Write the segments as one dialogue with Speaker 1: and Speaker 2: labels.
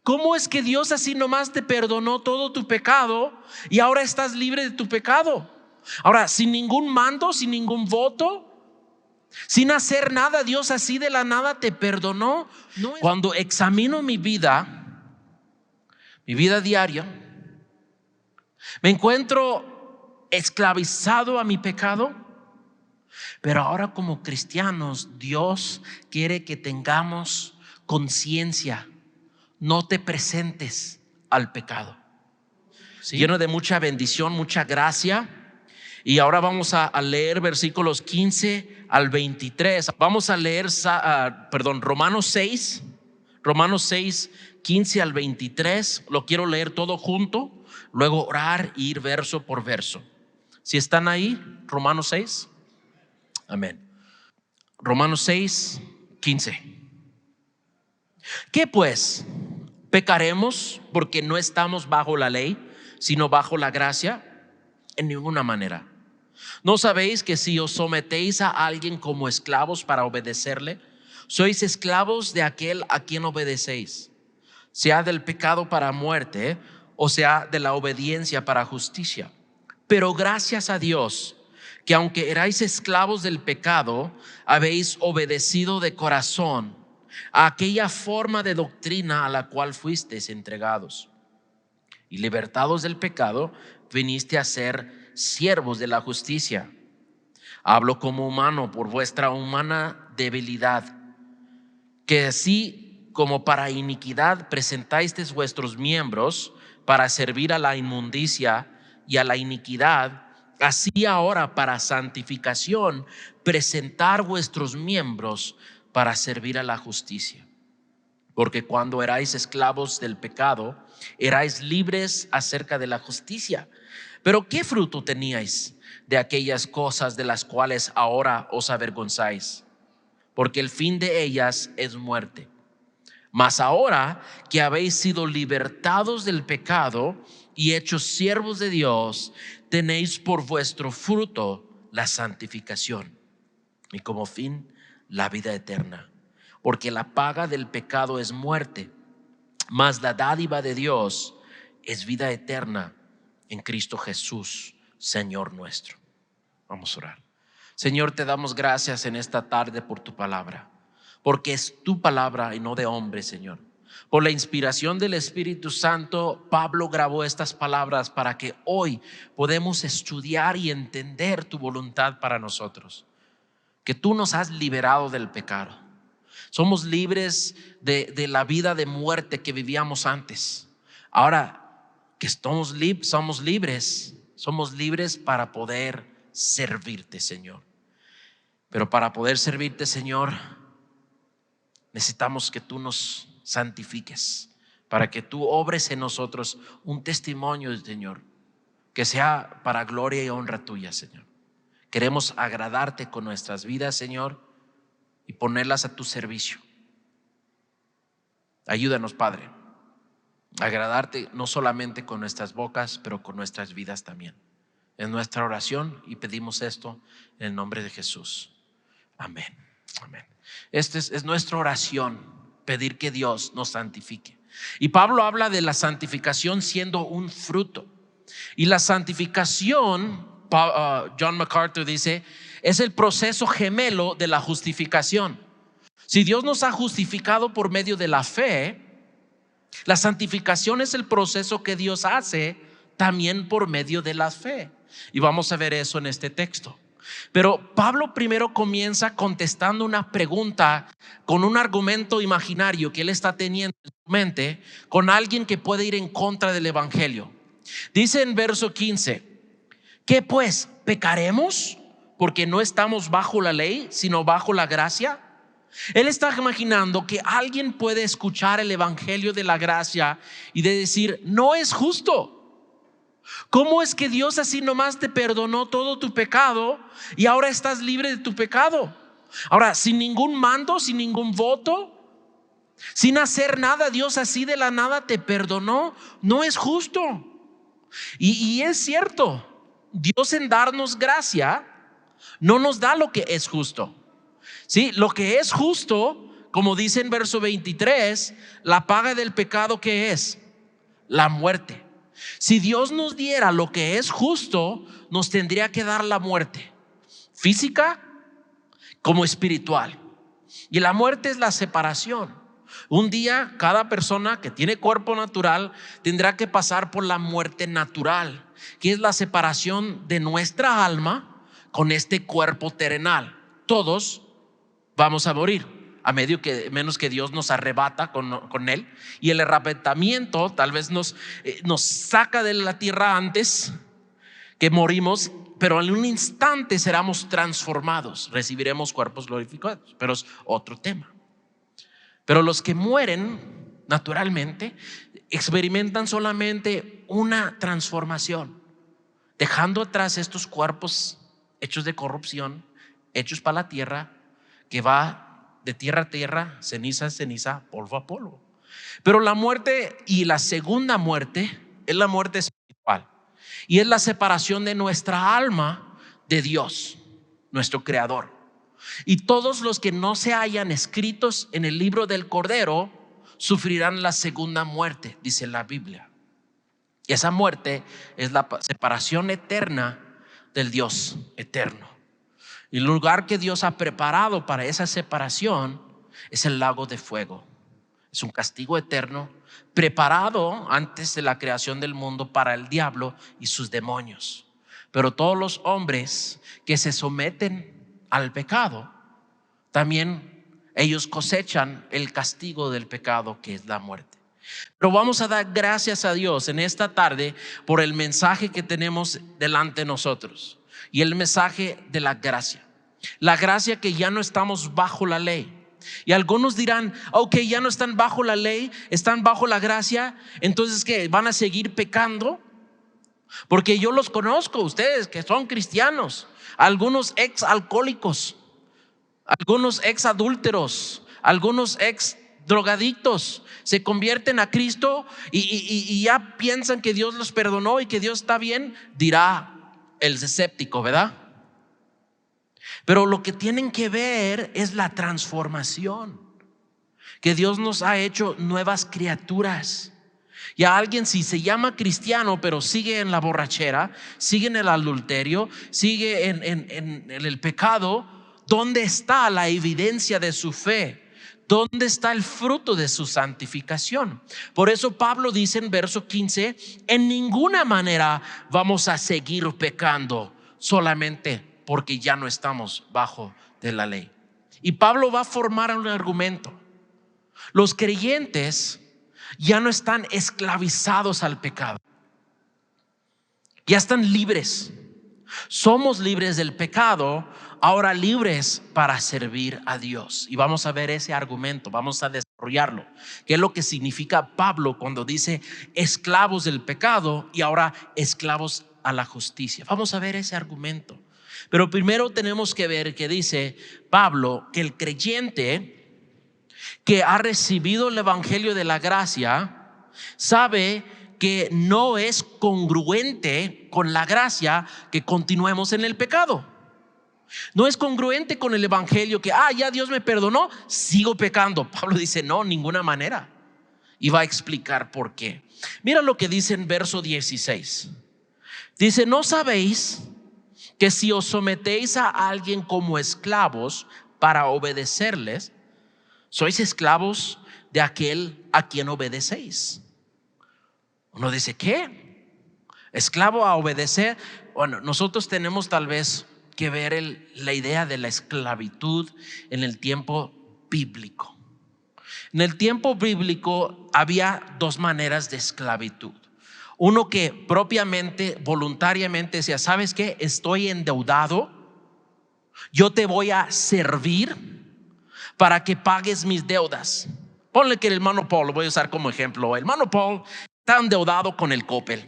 Speaker 1: ¿Cómo es que Dios así nomás te perdonó todo tu pecado y ahora estás libre de tu pecado? Ahora, sin ningún mando, sin ningún voto, sin hacer nada, Dios así de la nada te perdonó. Cuando examino mi vida diaria, me encuentro esclavizado a mi pecado. Pero ahora como cristianos, Dios quiere que tengamos conciencia. No te presentes al pecado. ¿Sí? Lleno de mucha bendición, mucha gracia. Y ahora vamos a leer versículos 15 al 23. Vamos a leer Romanos 6, 15 al 23. Lo quiero leer todo junto, luego orar e ir verso por verso. Si están ahí, Romanos 6. Amén. Romanos 6, 15. ¿Qué pues? ¿Pecaremos porque no estamos bajo la ley, sino bajo la gracia? En ninguna manera. ¿No sabéis que si os sometéis a alguien como esclavos para obedecerle, sois esclavos de aquel a quien obedecéis, sea del pecado para muerte o sea de la obediencia para justicia? Pero gracias a Dios que aunque erais esclavos del pecado, habéis obedecido de corazón a aquella forma de doctrina a la cual fuisteis entregados, y libertados del pecado, viniste a ser siervos de la justicia. Hablo como humano por vuestra humana debilidad, que así como para iniquidad presentasteis vuestros miembros para servir a la inmundicia y a la iniquidad, así ahora para santificación presentar vuestros miembros para servir a la justicia. Porque cuando erais esclavos del pecado, erais libres acerca de la justicia. Pero ¿qué fruto teníais de aquellas cosas de las cuales ahora os avergonzáis? Porque el fin de ellas es muerte. Mas ahora que habéis sido libertados del pecado y hechos siervos de Dios, tenéis por vuestro fruto la santificación y como fin la vida eterna. Porque la paga del pecado es muerte, mas la dádiva de Dios es vida eterna en Cristo Jesús, Señor nuestro. Vamos a orar. Señor, te damos gracias en esta tarde por tu palabra, porque es tu palabra y no de hombre, Señor. Por la inspiración del Espíritu Santo, Pablo grabó estas palabras para que hoy podamos estudiar y entender tu voluntad para nosotros. Que tú nos has liberado del pecado. Somos libres de la vida de muerte que vivíamos antes. Ahora que somos libres para poder servirte, Señor. Pero para poder servirte, Señor, necesitamos que tú nos santifiques, para que tú obres en nosotros un testimonio, Señor, que sea para gloria y honra tuya, Señor. Queremos agradarte con nuestras vidas, Señor, y ponerlas a tu servicio. Ayúdanos, Padre, a agradarte no solamente con nuestras bocas, pero con nuestras vidas también. En nuestra oración, y pedimos esto en el nombre de Jesús. Amén. Amén. Esta es nuestra oración, pedir que Dios nos santifique. Y Pablo habla de la santificación siendo un fruto. Y la santificación, John MacArthur dice, es el proceso gemelo de la justificación. Si Dios nos ha justificado por medio de la fe, la santificación es el proceso que Dios hace también por medio de la fe. Y vamos a ver eso en este texto. Pero Pablo primero comienza contestando una pregunta con un argumento imaginario que él está teniendo en su mente con alguien que puede ir en contra del evangelio. Dice en verso 15: ¿qué pues? ¿Pecaremos porque no estamos bajo la ley, sino bajo la gracia? Él está imaginando que alguien puede escuchar el evangelio de la gracia y de decir: no es justo. ¿Cómo es que Dios así nomás te perdonó todo tu pecado y ahora estás libre de tu pecado? Ahora, sin ningún mando, sin ningún voto, sin hacer nada, Dios así de la nada te perdonó. No es justo. Y es cierto, Dios en darnos gracia no nos da lo que es justo. Sí, lo que es justo como dice en verso 23, la paga del pecado, ¿qué es? La muerte. Si Dios nos diera lo que es justo, nos tendría que dar la muerte física como espiritual. Y la muerte es la separación. Un día cada persona que tiene cuerpo natural tendrá que pasar por la muerte natural, que es la separación de nuestra alma con este cuerpo terrenal. Todos vamos a morir, menos que Dios nos arrebata con él. Y el arrebatamiento tal vez nos saca de la tierra antes que morimos, pero en un instante seremos transformados, recibiremos cuerpos glorificados, pero es otro tema. Pero los que mueren naturalmente experimentan solamente una transformación, dejando atrás estos cuerpos hechos de corrupción, hechos para la tierra, que va de tierra a tierra, ceniza a ceniza, polvo a polvo. Pero la muerte y la segunda muerte es la muerte espiritual, y es la separación de nuestra alma de Dios, nuestro creador. Y todos los que no se hayan escritos en el libro del Cordero sufrirán la segunda muerte, dice la Biblia. Y esa muerte es la separación eterna del Dios eterno. Y el lugar que Dios ha preparado para esa separación es el lago de fuego. Es un castigo eterno preparado antes de la creación del mundo para el diablo y sus demonios. Pero todos los hombres que se someten al pecado, también ellos cosechan el castigo del pecado, que es la muerte. Pero vamos a dar gracias a Dios en esta tarde por el mensaje que tenemos delante de nosotros, y el mensaje de la gracia. La gracia que ya no estamos bajo la ley. Y algunos dirán, ok, ya no están bajo la ley, están bajo la gracia. Entonces, ¿qué? ¿Van a seguir pecando? Porque yo los conozco, ustedes que son cristianos, algunos ex alcohólicos, algunos ex adúlteros, algunos ex drogadictos, se convierten a Cristo y ya piensan que Dios los perdonó y que Dios está bien, dirá el escéptico, ¿verdad? Pero lo que tienen que ver es la transformación, que Dios nos ha hecho nuevas criaturas. Y a alguien, si se llama cristiano pero sigue en la borrachera, sigue en el adulterio, sigue en el pecado, ¿dónde está la evidencia de su fe? ¿Dónde está el fruto de su santificación? Por eso Pablo dice en verso 15, en ninguna manera vamos a seguir pecando solamente porque ya no estamos bajo de la ley. Y Pablo va a formar un argumento. Los creyentes ya no están esclavizados al pecado, ya están libres. Somos libres del pecado, ahora libres para servir a Dios. Y vamos a ver ese argumento, vamos a desarrollarlo. ¿Qué es lo que significa Pablo cuando dice esclavos del pecado y ahora esclavos a la justicia? Vamos a ver ese argumento. Pero primero tenemos que ver que dice Pablo que el creyente que ha recibido el evangelio de la gracia sabe que no es congruente con la gracia que continuemos en el pecado. No es congruente con el evangelio que ya Dios me perdonó, sigo pecando. Pablo dice no, ninguna manera, y va a explicar por qué. Mira lo que dice en verso 16. Dice, ¿no sabéis que si os sometéis a alguien como esclavos para obedecerles, sois esclavos de aquel a quien obedecéis? Uno dice, ¿qué? ¿Esclavo a obedecer? Bueno, nosotros tenemos tal vez que ver la idea de la esclavitud en el tiempo bíblico. En el tiempo bíblico había dos maneras de esclavitud. Uno que propiamente, voluntariamente decía, ¿sabes qué? Estoy endeudado, yo te voy a servir para que pagues mis deudas. Ponle que el hermano Paul, lo voy a usar como ejemplo. El hermano Paul está endeudado con el Coppel.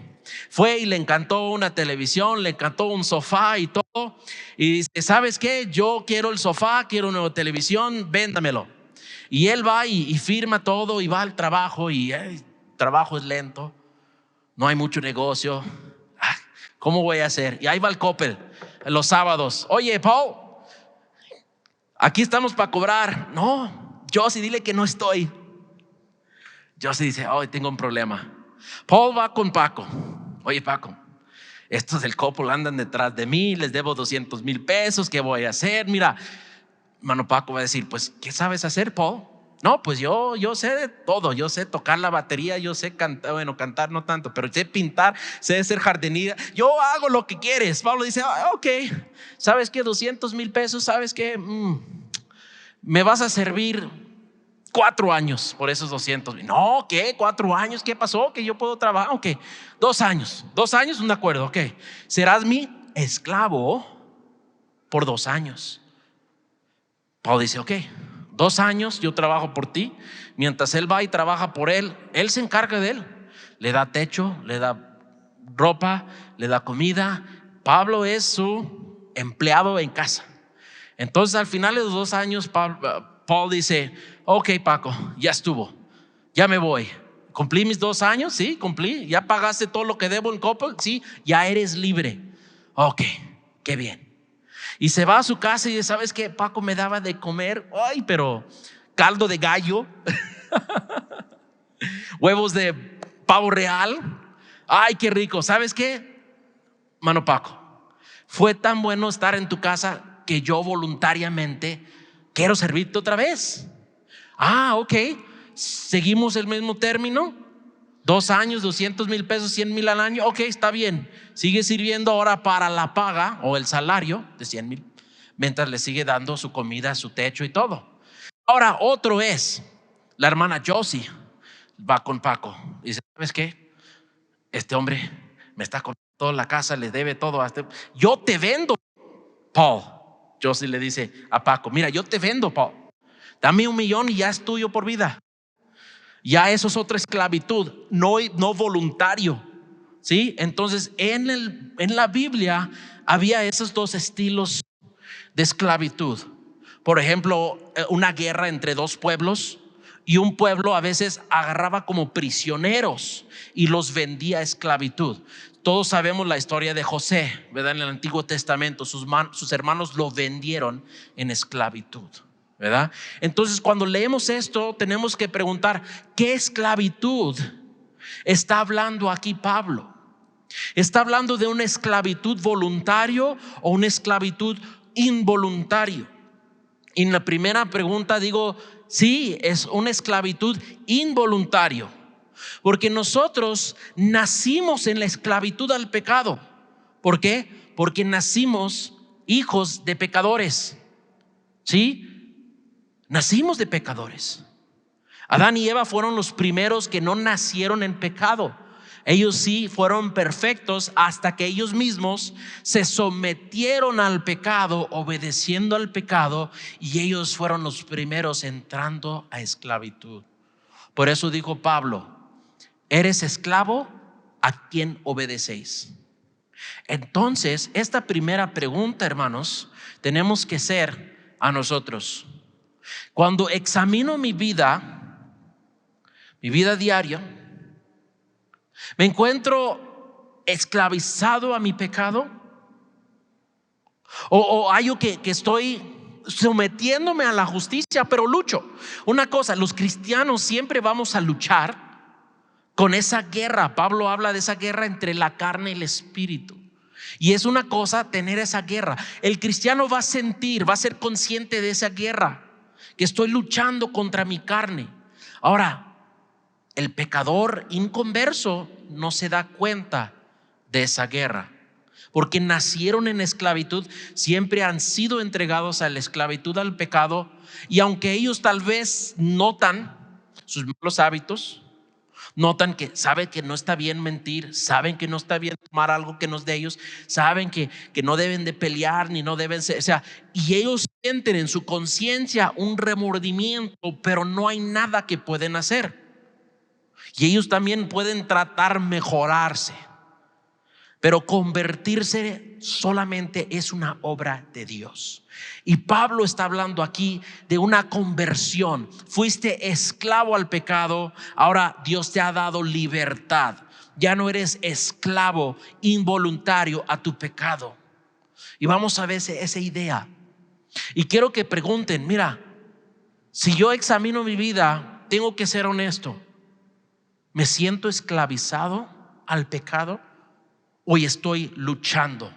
Speaker 1: Fue y le encantó una televisión, le encantó un sofá y todo. Y dice, ¿sabes qué? Yo quiero el sofá, quiero una nueva televisión, véndamelo. Y él va y firma todo y va al trabajo, y el trabajo es lento, no hay mucho negocio. ¿Cómo voy a hacer? Y ahí va el Coppel los sábados. Oye, Paul, aquí estamos para cobrar. No, Josie, dile que no estoy. Josie dice, hoy tengo un problema. Paul va con Paco. Oye, Paco, estos del Coppel andan detrás de mí, les debo 200,000 pesos, ¿qué voy a hacer? Mira, hermano Paco va a decir, pues, ¿qué sabes hacer, Paul? No, pues yo sé de todo, yo sé tocar la batería, yo sé cantar, bueno, cantar no tanto, pero sé pintar, sé ser jardinera, yo hago lo que quieres. Pablo dice, ok, ¿sabes qué? 200,000 pesos, ¿sabes qué? Me vas a servir 4 años por esos 200,000. No, ¿qué? 4 años, ¿qué pasó? Que yo puedo trabajar, ok, 2 años, un acuerdo, ok, serás mi esclavo por 2 años. Pablo dice, ok, 2 años yo trabajo por ti. Mientras él va y trabaja por él, él se encarga de él. Le da techo, le da ropa, le da comida. Pablo es su empleado en casa. Entonces al final de los 2 años Paul dice, ok, Paco, ya estuvo, ya me voy. ¿Cumplí mis 2 años? Sí, cumplí. ¿Ya pagaste todo lo que debo en Coppel? Sí, ya eres libre. Ok, qué bien. Y se va a su casa y dice, ¿sabes qué? Paco me daba de comer, ay, pero caldo de gallo, huevos de pavo real. Ay, qué rico. ¿Sabes qué, mano Paco? Fue tan bueno estar en tu casa que yo voluntariamente quiero servirte otra vez. Ok, seguimos el mismo término. 2 años, 200,000 pesos, 100,000 al año. Ok, está bien. Sigue sirviendo ahora para la paga o el salario de 100,000, mientras le sigue dando su comida, su techo y todo. Ahora otro es la hermana Josie. Va con Paco y dice, ¿sabes qué? Este hombre me está comiendo toda la casa, le debe todo. Yo te vendo, Paul. Josie le dice a Paco, mira, yo te vendo, Paul. Dame 1,000,000 y ya es tuyo por vida. Ya eso es otra esclavitud, no voluntario. ¿Sí? Entonces en la Biblia había esos 2 estilos de esclavitud. Por ejemplo, una guerra entre 2 pueblos, y un pueblo a veces agarraba como prisioneros y los vendía a esclavitud. Todos sabemos la historia de José, ¿verdad? En el Antiguo Testamento sus hermanos lo vendieron en esclavitud, ¿verdad? Entonces cuando leemos esto tenemos que preguntar, ¿qué esclavitud está hablando aquí Pablo? ¿Está hablando de una esclavitud voluntario o una esclavitud involuntario? Y en la primera pregunta digo, sí, es una esclavitud involuntario, porque nosotros nacimos en la esclavitud al pecado. ¿Por qué? Porque nacimos hijos de pecadores. ¿Sí? Nacimos de pecadores. Adán y Eva fueron los primeros que no nacieron en pecado. Ellos sí fueron perfectos hasta que ellos mismos se sometieron al pecado, obedeciendo al pecado, y ellos fueron los primeros entrando a esclavitud. Por eso dijo Pablo, ¿eres esclavo? ¿A quién obedecéis? Entonces, esta primera pregunta, hermanos, tenemos que ser a nosotros. Cuando examino mi vida diaria, ¿me encuentro esclavizado a mi pecado? ¿O hay yo que estoy sometiéndome a la justicia, pero lucho? Una cosa, los cristianos siempre vamos a luchar con esa guerra. Pablo habla de esa guerra entre la carne y el espíritu. Y es una cosa tener esa guerra. El cristiano va a sentir, va a ser consciente de esa guerra, que estoy luchando contra mi carne. Ahora, el pecador inconverso no se da cuenta de esa guerra, porque nacieron en esclavitud, siempre han sido entregados a la esclavitud al pecado. Y aunque ellos tal vez notan sus malos hábitos, notan que saben que no está bien mentir, saben que no está bien tomar algo que no es de ellos, saben que no deben de pelear ni no deben ser, y ellos sienten en su conciencia un remordimiento, pero no hay nada que pueden hacer. Y ellos también pueden tratar mejorarse, pero convertirse solamente es una obra de Dios. Y Pablo está hablando aquí de una conversión. Fuiste esclavo al pecado, ahora Dios te ha dado libertad. Ya no eres esclavo involuntario a tu pecado. Y vamos a ver esa idea. Y quiero que pregunten, mira, Si yo examino mi vida, tengo que ser honesto. ¿Me siento esclavizado al pecado o estoy luchando?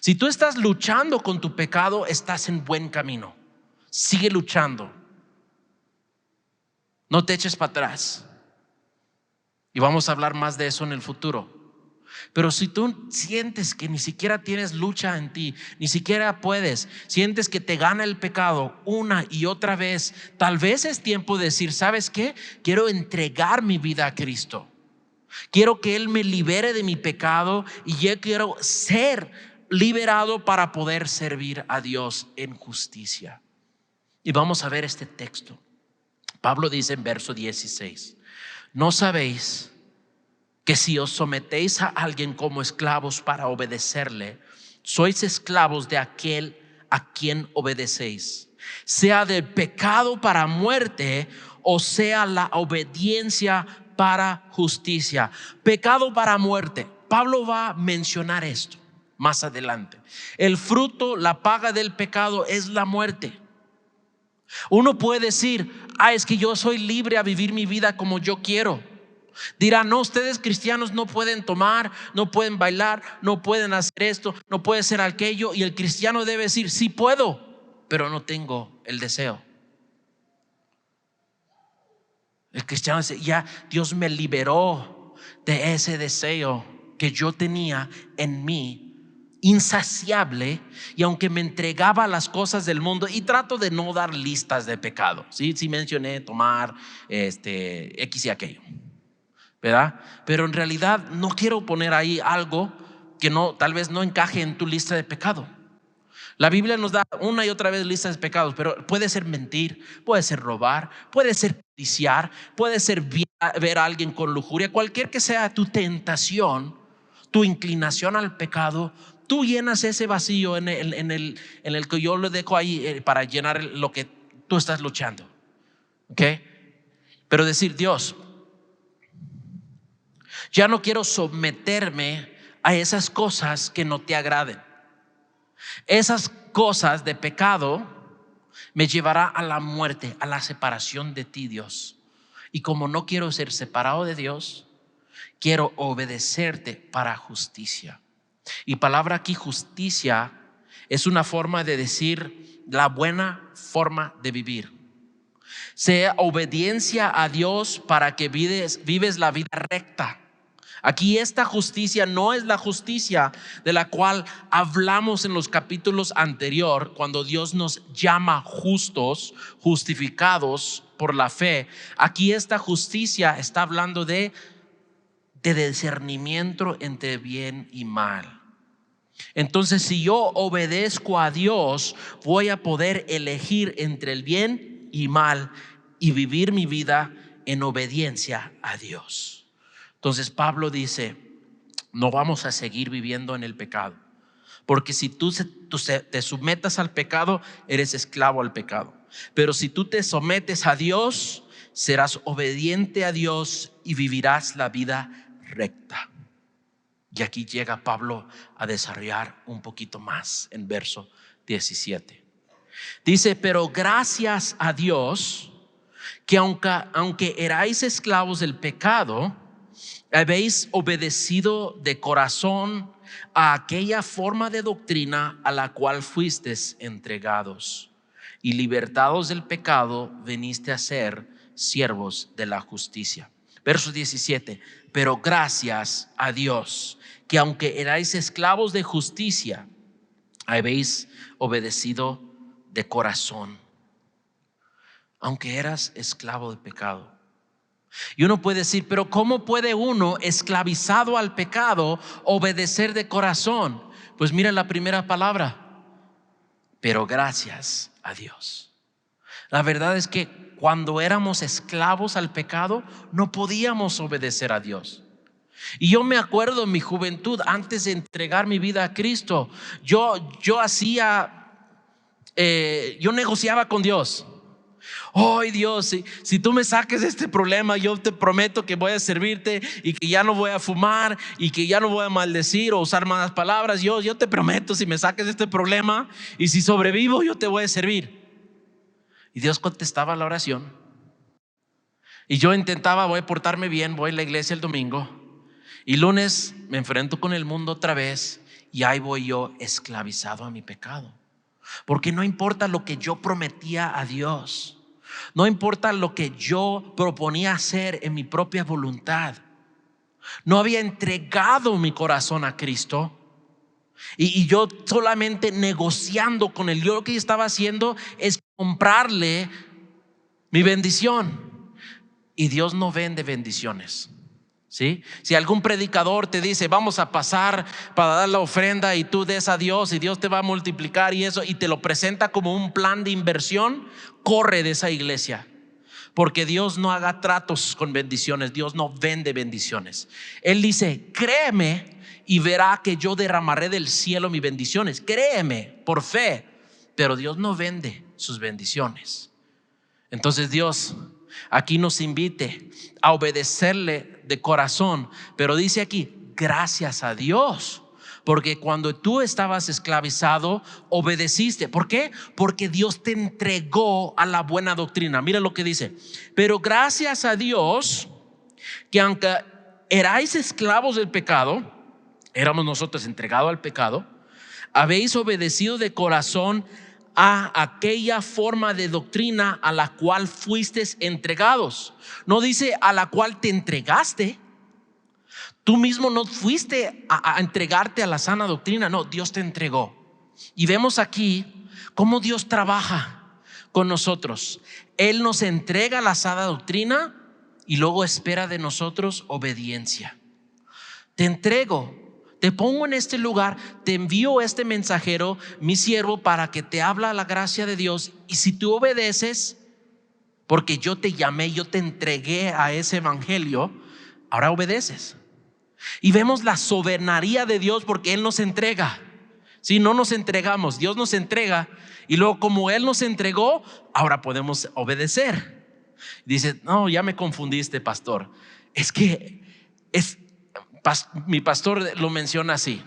Speaker 1: Si tú estás luchando con tu pecado, estás en buen camino. Sigue luchando. No te eches para atrás. Y vamos a hablar más de eso en el futuro. Pero si tú sientes que ni siquiera tienes lucha en ti, ni siquiera puedes, sientes que te gana el pecado una y otra vez, tal vez es tiempo de decir, ¿sabes qué? Quiero entregar mi vida a Cristo. Quiero que Él me libere de mi pecado y yo quiero ser liberado para poder servir a Dios en justicia. Y vamos a ver este texto. Pablo dice en verso 16, ¿no sabéis que si os sometéis a alguien como esclavos para obedecerle, sois esclavos de aquel a quien obedecéis, sea del pecado para muerte o sea la obediencia para justicia? Pecado para muerte. Pablo va a mencionar esto más adelante. El fruto, la paga del pecado es la muerte. Uno puede decir, es que yo soy libre a vivir mi vida como yo quiero. Dirán, no, ustedes cristianos no pueden tomar, no pueden bailar, no pueden hacer esto, no pueden hacer aquello. Y el cristiano debe decir, sí puedo, pero no tengo el deseo. El cristiano dice, ya Dios me liberó de ese deseo que yo tenía en mí, insaciable, y aunque me entregaba a las cosas del mundo, y trato de no dar listas de pecado, sí mencioné tomar X y aquello, ¿verdad? Pero en realidad no quiero poner ahí algo que tal vez no encaje en tu lista de pecado. La Biblia nos da una y otra vez listas de pecados, pero puede ser mentir, puede ser robar, puede ser codiciar, puede ser ver a alguien con lujuria. Cualquier que sea tu tentación, tu inclinación al pecado, tú llenas ese vacío en el que yo lo dejo ahí para llenar lo que tú estás luchando. ¿Ok? Pero decir, Dios, ya no quiero someterme a esas cosas que no te agraden. Esas cosas de pecado me llevará a la muerte, a la separación de ti, Dios. Y como no quiero ser separado de Dios, quiero obedecerte para justicia. Y palabra aquí, justicia, es una forma de decir la buena forma de vivir. Sea obediencia a Dios para que vives la vida recta. Aquí esta justicia no es la justicia de la cual hablamos en los capítulos anteriores, cuando Dios nos llama justos, justificados por la fe. Aquí esta justicia está hablando de discernimiento entre bien y mal. Entonces, si yo obedezco a Dios, voy a poder elegir entre el bien y mal y vivir mi vida en obediencia a Dios. Entonces Pablo dice, no vamos a seguir viviendo en el pecado, porque si tú te sometas al pecado, eres esclavo al pecado. Pero si tú te sometes a Dios, serás obediente a Dios y vivirás la vida recta. Y aquí llega Pablo a desarrollar un poquito más en verso 17. Dice, pero gracias a Dios que aunque erais esclavos del pecado, habéis obedecido de corazón a aquella forma de doctrina a la cual fuisteis entregados, y libertados del pecado veniste a ser siervos de la justicia. Verso 17, pero gracias a Dios que aunque erais esclavos de justicia, habéis obedecido de corazón. Aunque eras esclavo de pecado. Y uno puede decir, pero ¿cómo puede uno, esclavizado al pecado, obedecer de corazón? Pues mira la primera palabra, pero gracias a Dios. La verdad es que cuando éramos esclavos al pecado, no podíamos obedecer a Dios. Y yo me acuerdo en mi juventud, antes de entregar mi vida a Cristo, yo negociaba con Dios. Dios, si tú me saques de este problema, yo te prometo que voy a servirte y que ya no voy a fumar y que ya no voy a maldecir o usar malas palabras. Yo te prometo, si me saques de este problema y si sobrevivo, yo te voy a servir. Y Dios contestaba la oración. Y yo intentaba, voy a portarme bien, voy a la iglesia el domingo. Y lunes me enfrento con el mundo otra vez. Y ahí voy yo esclavizado a mi pecado. Porque no importa lo que yo prometía a Dios, no importa lo que yo proponía hacer en mi propia voluntad, no había entregado mi corazón a Cristo. Y yo solamente negociando con Él. Yo lo que estaba haciendo es comprarle mi bendición. Y Dios no vende bendiciones. ¿Sí? Si algún predicador te dice vamos a pasar para dar la ofrenda y tú des a Dios y Dios te va a multiplicar y eso, y te lo presenta como un plan de inversión, corre de esa iglesia. Porque Dios no haga tratos con bendiciones. Dios no vende bendiciones. Él dice créeme y verá que yo derramaré del cielo mis bendiciones. Créeme por fe. Pero Dios no vende sus bendiciones. Entonces Dios aquí nos invite a obedecerle de corazón. Pero dice aquí, gracias a Dios. Porque cuando tú estabas esclavizado, obedeciste. ¿Por qué? Porque Dios te entregó a la buena doctrina. Mira lo que dice. Pero gracias a Dios, que aunque erais esclavos del pecado, éramos nosotros entregados al pecado, habéis obedecido de corazón a aquella forma de doctrina a la cual fuisteis entregados. No dice a la cual te entregaste. Tú mismo no fuiste a entregarte a la sana doctrina. No, Dios te entregó. Y vemos aquí cómo Dios trabaja con nosotros. Él nos entrega la sana doctrina y luego espera de nosotros obediencia. Te entrego, te pongo en este lugar, te envío este mensajero, mi siervo, para que te habla la gracia de Dios. Y si tú obedeces, porque yo te llamé, yo te entregué a ese evangelio, ahora obedeces. Y vemos la soberanía de Dios porque Él nos entrega. Si no nos entregamos, Dios nos entrega. Y luego como Él nos entregó, ahora podemos obedecer. Dice, no, ya me confundiste, pastor. Es que mi pastor lo menciona así.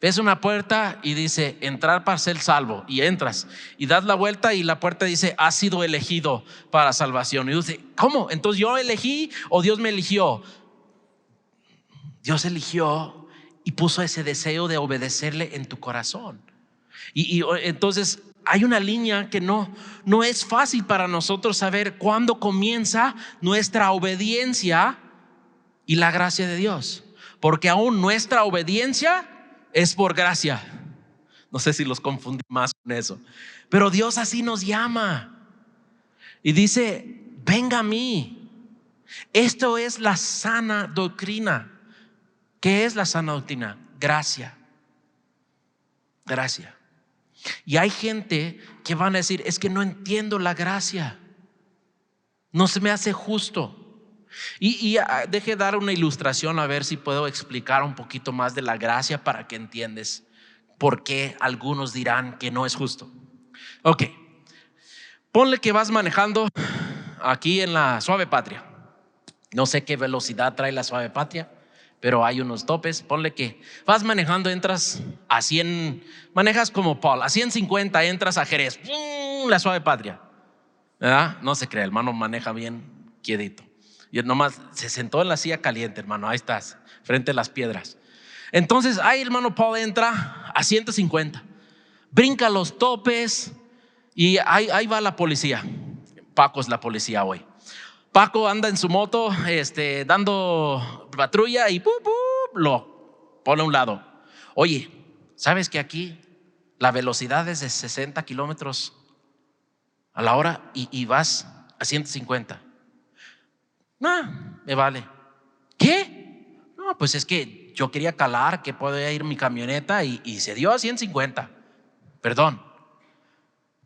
Speaker 1: Ves una puerta y dice entrar para ser salvo, y entras y das la vuelta y la puerta dice has sido elegido para salvación. Y dice, ¿cómo? Entonces yo elegí o Dios me eligió. Dios eligió y puso ese deseo de obedecerle en tu corazón. Y entonces hay una línea que no es fácil para nosotros saber cuándo comienza nuestra obediencia y la gracia de Dios. Porque aún nuestra obediencia es por gracia. No sé si los confundí más con eso. Pero Dios así nos llama. Y dice, venga a mí. Esto es la sana doctrina. ¿Qué es la sana doctrina? Gracia. Gracia. Y hay gente que van a decir, es que no entiendo la gracia. No se me hace justo. Y deje dar una ilustración a ver si puedo explicar un poquito más de la gracia para que entiendas por qué algunos dirán que no es justo. Ok, ponle que vas manejando aquí en la Suave Patria. No sé qué velocidad trae la Suave Patria, pero hay unos topes. Ponle que vas manejando, entras a 100, manejas como Paul, a 150 entras a Jerez, la Suave Patria, ¿verdad? No se cree, el hermano maneja bien quietito. Y nomás se sentó en la silla caliente, hermano. Ahí estás, frente a las piedras. Entonces, ahí hermano Paul entra a 150, brinca los topes y ahí va la policía. Paco es la policía hoy. Paco anda en su moto, dando patrulla y lo pone a un lado. Oye, ¿sabes que aquí la velocidad es de 60 kilómetros a la hora y vas a 150? No, me vale. ¿Qué? No, pues es que yo quería calar que podía ir mi camioneta y se dio a 150. Perdón.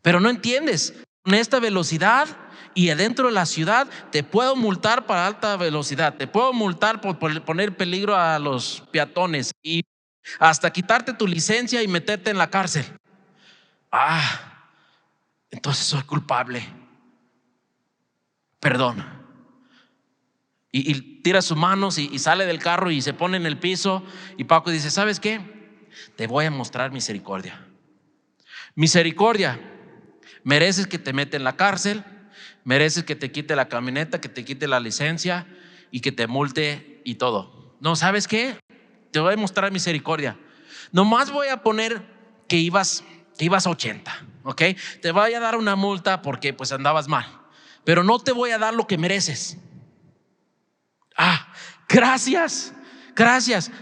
Speaker 1: Pero no entiendes. Con esta velocidad y adentro de la ciudad te puedo multar para alta velocidad. Te puedo multar por poner peligro a los peatones y hasta quitarte tu licencia y meterte en la cárcel. Entonces soy culpable. Perdón. Y tira sus manos y sale del carro y se pone en el piso. Y Paco dice, ¿sabes qué? Te voy a mostrar misericordia. Misericordia. Mereces que te meten en la cárcel, mereces que te quite la camioneta, que te quite la licencia y que te multe y todo. No, ¿sabes qué? Te voy a mostrar misericordia. Nomás voy a poner que ibas a 80, ¿ok? Te voy a dar una multa porque pues andabas mal, pero no te voy a dar lo que mereces. Gracias.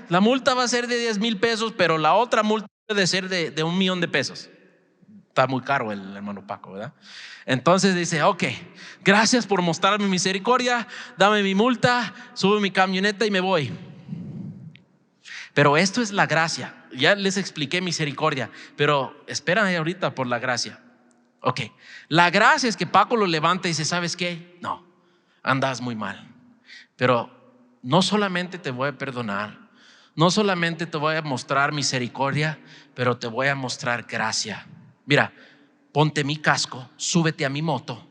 Speaker 1: La multa va a ser de 10,000 pesos, pero la otra multa debe ser de 1,000,000 de pesos. Está muy caro el hermano Paco, ¿verdad? Entonces dice, ok, gracias por mostrarme misericordia, dame mi multa, subo mi camioneta y me voy. Pero esto es la gracia. Ya les expliqué misericordia, pero esperan ahorita por la gracia. Ok, la gracia es que Paco lo levanta y dice, ¿sabes qué? No, andas muy mal, pero no solamente te voy a perdonar, no solamente te voy a mostrar misericordia, pero te voy a mostrar gracia. Mira, ponte mi casco, súbete a mi moto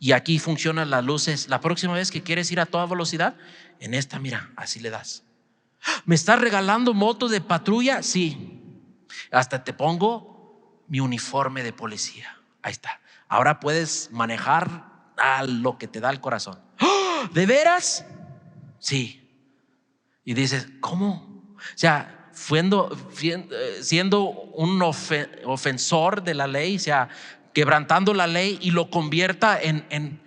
Speaker 1: y aquí funcionan las luces. La próxima vez que quieres ir a toda velocidad, en esta, mira, así le das. ¿Me estás regalando moto de patrulla? Sí. Hasta te pongo mi uniforme de policía. Ahí está. Ahora puedes manejar a lo que te da el corazón. ¿De veras? Sí. Y dices, ¿cómo? O sea, siendo un ofensor de la ley, o sea, quebrantando la ley, y lo convierta en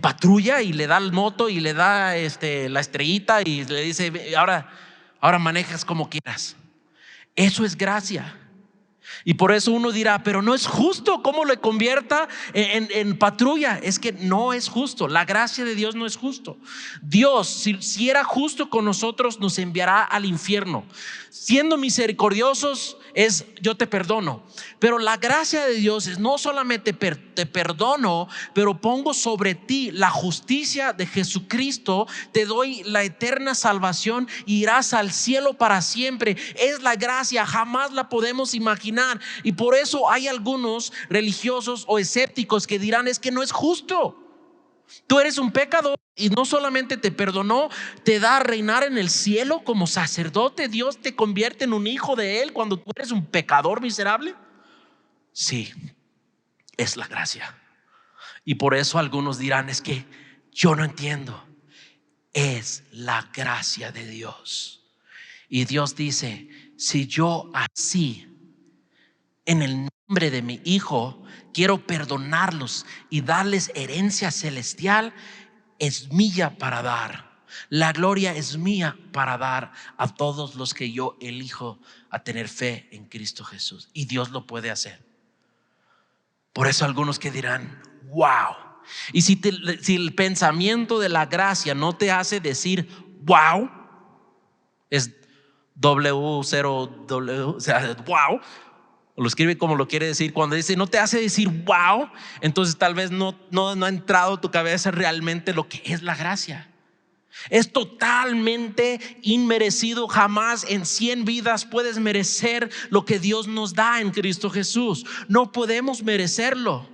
Speaker 1: patrulla, y le da el moto y le da la estrellita y le dice, ahora manejas como quieras. Eso es gracia. Y por eso uno dirá, pero no es justo cómo le convierta en patrulla. Es que no es justo. La gracia de Dios no es justo. Dios, si era justo con nosotros, nos enviará al infierno. Siendo misericordiosos es yo te perdono. Pero la gracia de Dios es no solamente te perdono, pero pongo sobre ti la justicia de Jesucristo, te doy la eterna salvación y irás al cielo para siempre. Es la gracia, jamás la podemos imaginar. Y por eso hay algunos religiosos o escépticos que dirán, es que no es justo. Tú eres un pecador y no solamente te perdonó, te da a reinar en el cielo como sacerdote. Dios te convierte en un hijo de Él cuando tú eres un pecador miserable. Sí, es la gracia. Y por eso algunos dirán, es que yo no entiendo. Es la gracia de Dios. Y Dios dice, si yo así, en el nombre de mi Hijo, quiero perdonarlos y darles herencia celestial, es mía para dar. La gloria es mía para dar a todos los que yo elijo a tener fe en Cristo Jesús. Y Dios lo puede hacer. Por eso algunos que dirán, wow. Y si el pensamiento de la gracia no te hace decir wow, es W0W, o sea, wow, lo escribe como lo quiere decir. Cuando dice no te hace decir wow, entonces tal vez no ha entrado a tu cabeza realmente lo que es la gracia. Es totalmente inmerecido. Jamás en 100 vidas puedes merecer lo que Dios nos da en Cristo Jesús. No podemos merecerlo.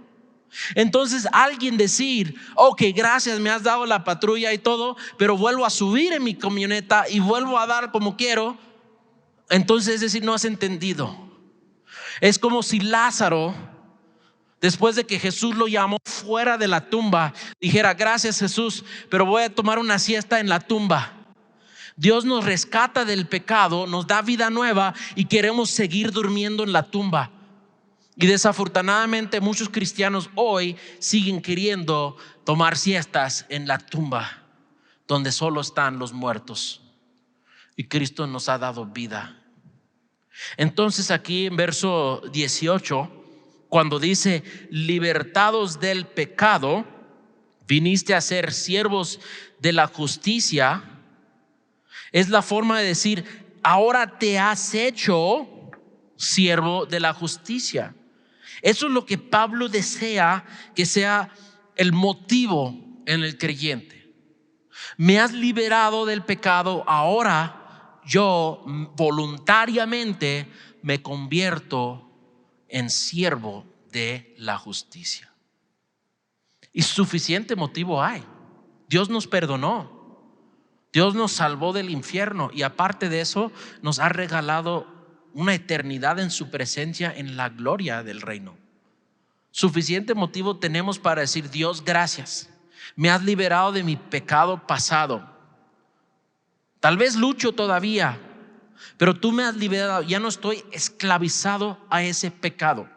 Speaker 1: Entonces alguien decir, ok, gracias, me has dado la patrulla y todo, pero vuelvo a subir en mi camioneta y vuelvo a dar como quiero, entonces es decir, no has entendido. Es como si Lázaro, después de que Jesús lo llamó fuera de la tumba, dijera, gracias Jesús, pero voy a tomar una siesta en la tumba. Dios nos rescata del pecado, nos da vida nueva y queremos seguir durmiendo en la tumba. Y desafortunadamente muchos cristianos hoy siguen queriendo tomar siestas en la tumba, donde solo están los muertos. Y Cristo nos ha dado vida. Entonces aquí en verso 18, cuando dice libertados del pecado, viniste a ser siervos de la justicia, es la forma de decir, ahora te has hecho siervo de la justicia. Eso es lo que Pablo desea que sea el motivo en el creyente. Me has liberado del pecado, ahora yo voluntariamente me convierto en siervo de la justicia. Y suficiente motivo hay. Dios nos perdonó, Dios nos salvó del infierno y aparte de eso nos ha regalado una eternidad en su presencia en la gloria del reino. Suficiente motivo tenemos para decir: Dios, gracias, me has liberado de mi pecado pasado. Tal vez lucho todavía, pero tú me has liberado. Ya no estoy esclavizado a ese pecado.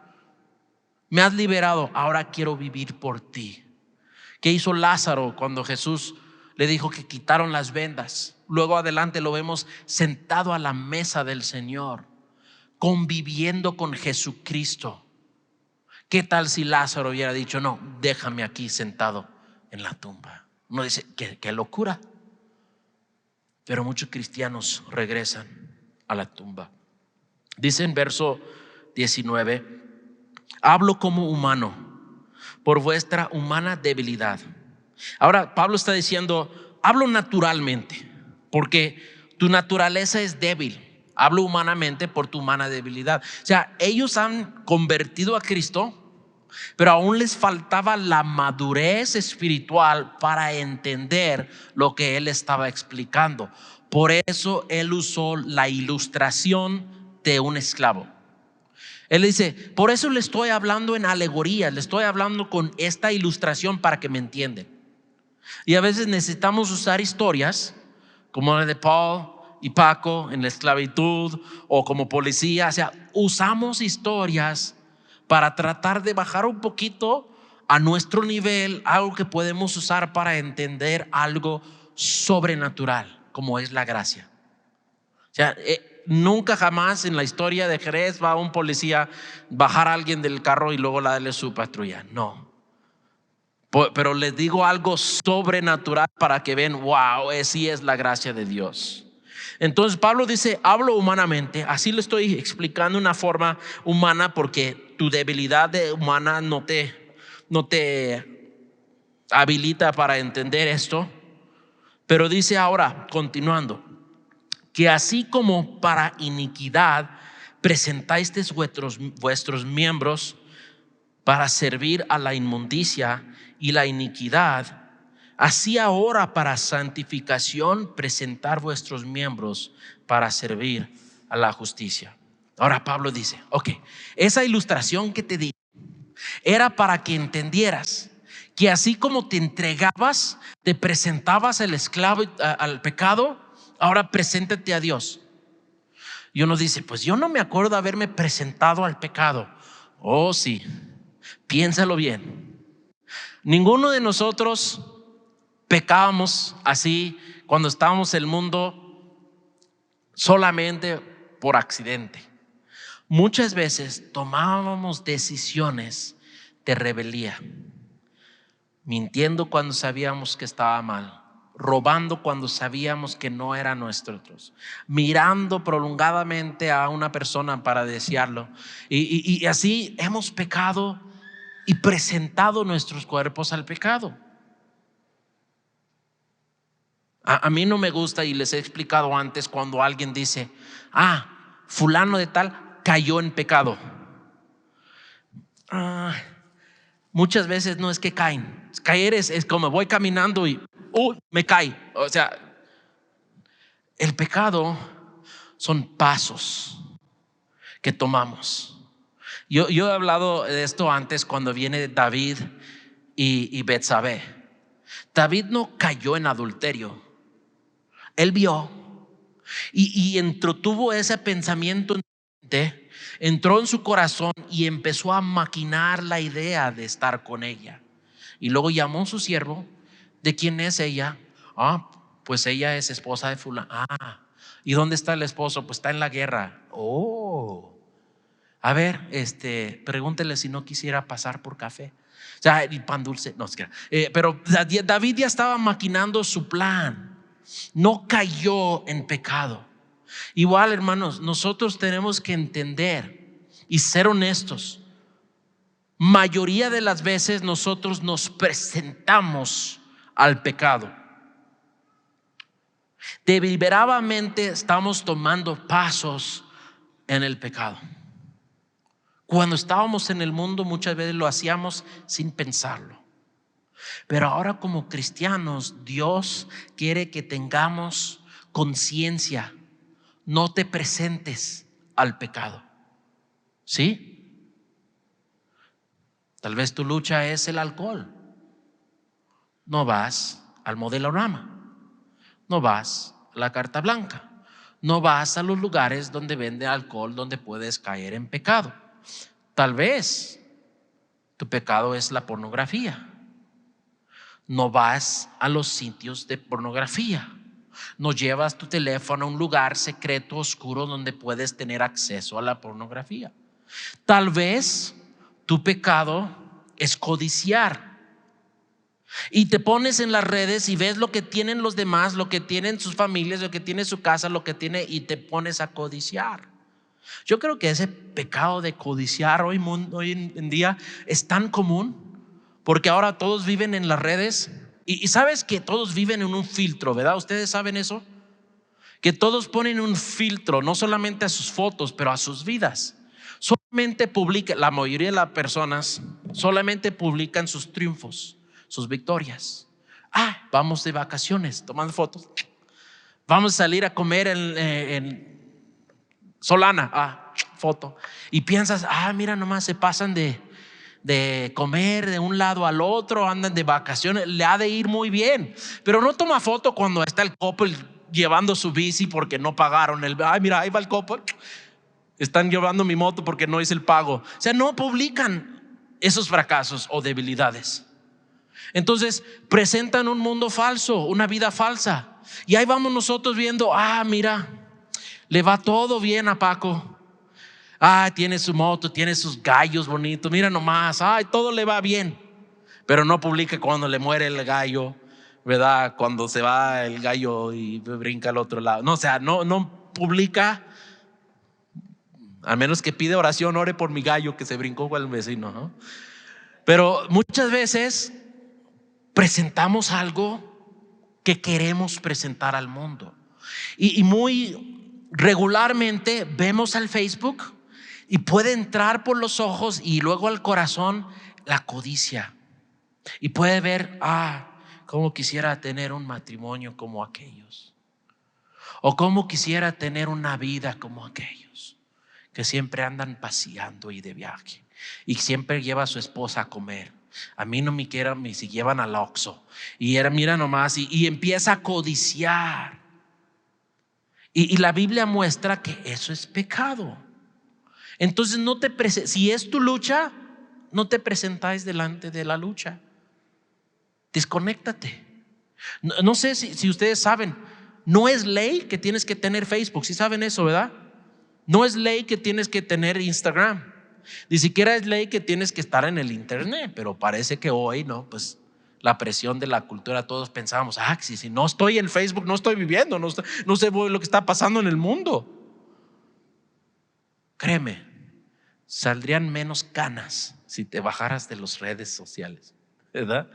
Speaker 1: Me has liberado, ahora quiero vivir por ti. ¿Qué hizo Lázaro cuando Jesús le dijo que quitaron las vendas? Luego adelante lo vemos sentado a la mesa del Señor, conviviendo con Jesucristo. ¿Qué tal si Lázaro hubiera dicho: no, déjame aquí sentado en la tumba? Uno dice: qué locura. Pero muchos cristianos regresan a la tumba. Dice en verso 19: hablo como humano por vuestra humana debilidad. Ahora Pablo está diciendo: hablo naturalmente porque tu naturaleza es débil. Hablo humanamente por tu humana debilidad. O sea, ellos han convertido a Cristo, pero aún les faltaba la madurez espiritual para entender lo que él estaba explicando. Por eso él usó la ilustración de un esclavo. Él dice: por eso le estoy hablando en alegorías, le estoy hablando con esta ilustración para que me entiendan. Y a veces necesitamos usar historias como la de Paul y Paco en la esclavitud, o como policía. O sea, usamos historias para tratar de bajar un poquito a nuestro nivel algo que podemos usar para entender algo sobrenatural, como es la gracia. O sea, nunca jamás en la historia de Jerez va un policía bajar a alguien del carro y luego darle su patrulla. No. Pero les digo algo sobrenatural para que vean: wow, sí es la gracia de Dios. Entonces Pablo dice: hablo humanamente. Así le estoy explicando una forma humana, porque tu debilidad humana no te habilita para entender esto. Pero dice ahora, continuando, que así como para iniquidad presentáis vuestros miembros para servir a la inmundicia y la iniquidad, así ahora para santificación presentar vuestros miembros para servir a la justicia. Ahora Pablo dice: ok, esa ilustración que te di era para que entendieras que así como te entregabas, te presentabas al esclavo, al pecado, ahora preséntate a Dios. Y uno dice: pues yo no me acuerdo haberme presentado al pecado. Oh, sí, piénsalo bien. Ninguno de nosotros pecábamos así cuando estábamos en el mundo solamente por accidente. Muchas veces tomábamos decisiones de rebeldía, mintiendo cuando sabíamos que estaba mal, robando cuando sabíamos que no era nuestros, mirando prolongadamente a una persona para desearlo, y así hemos pecado y presentado nuestros cuerpos al pecado. A mí no me gusta, y les he explicado antes, cuando alguien dice: fulano de tal cayó en pecado. Muchas veces no es que caen. Caer es como voy caminando y me cae. O sea, el pecado son pasos que tomamos. Yo he hablado de esto antes, cuando viene David y Betsabé. David no cayó en adulterio. Él vio y tuvo ese pensamiento, entró en su corazón y empezó a maquinar la idea de estar con ella. Y luego llamó a su siervo. ¿De quién es ella? Pues ella es esposa de fulano. ¿Y dónde está el esposo? Pues está en la guerra. A ver, pregúntele si no quisiera pasar por café. O sea, y pan dulce. No, pero David ya estaba maquinando su plan. No cayó en pecado. Igual, hermanos, nosotros tenemos que entender y ser honestos. Mayoría de las veces nosotros nos presentamos al pecado. Deliberadamente estamos tomando pasos en el pecado. Cuando estábamos en el mundo, muchas veces lo hacíamos sin pensarlo. Pero ahora, como cristianos, Dios quiere que tengamos conciencia. No te presentes al pecado. ¿Sí? Tal vez tu lucha es el alcohol. No vas al Modelorama, no vas a la Carta Blanca, no vas a los lugares donde vende alcohol, donde puedes caer en pecado. Tal vez tu pecado es la pornografía. No vas a los sitios de pornografía. No llevas tu teléfono a un lugar secreto, oscuro, donde puedes tener acceso a la pornografía. Tal vez tu pecado es codiciar. Y te pones en las redes y ves lo que tienen los demás, lo que tienen sus familias, lo que tiene su casa, lo que tiene, y te pones a codiciar. Yo creo que ese pecado de codiciar hoy en día es tan común, porque ahora todos viven en las redes y sabes que todos viven en un filtro, ¿verdad? ¿Ustedes saben eso? Que todos ponen un filtro, no solamente a sus fotos, pero a sus vidas. Solamente publican, la mayoría de las personas solamente publican sus triunfos, sus victorias. Vamos de vacaciones, tomando fotos. Vamos a salir a comer en Solana, foto. Y piensas, mira nomás, se pasan de comer de un lado al otro, andan de vacaciones, le ha de ir muy bien. Pero no toma foto cuando está el couple llevando su bici porque no pagaron mira, ahí va el couple, están llevando mi moto porque no hice el pago. O sea, no publican esos fracasos o debilidades. Entonces presentan un mundo falso, una vida falsa. Y ahí vamos nosotros viendo, mira, le va todo bien a Paco. Tiene su moto, tiene sus gallos bonitos, mira nomás, todo le va bien. Pero no publica cuando le muere el gallo, ¿verdad? Cuando se va el gallo y brinca al otro lado. No, o sea, no publica, a menos que pide oración, ore por mi gallo que se brincó con el vecino, ¿no? Pero muchas veces presentamos algo que queremos presentar al mundo. Y muy regularmente vemos al Facebook y puede entrar por los ojos y luego al corazón la codicia. Y puede ver, cómo quisiera tener un matrimonio como aquellos, o cómo quisiera tener una vida como aquellos que siempre andan paseando y de viaje y siempre lleva a su esposa a comer. A mí no me quieren, me si llevan al Oxxo y mira nomás, y empieza a codiciar. Y la Biblia muestra que eso es pecado. Entonces si es tu lucha, no te presentáis delante de la lucha. Desconéctate. No sé si ustedes saben, no es ley que tienes que tener Facebook. Si saben eso, ¿verdad? No es ley que tienes que tener Instagram. Ni siquiera es ley que tienes que estar en el internet. Pero parece que hoy, ¿no? Pues la presión de la cultura, todos pensábamos, si no estoy en Facebook, no estoy viviendo, no sé lo que está pasando en el mundo. Créeme, saldrían menos canas si te bajaras de las redes sociales, ¿verdad?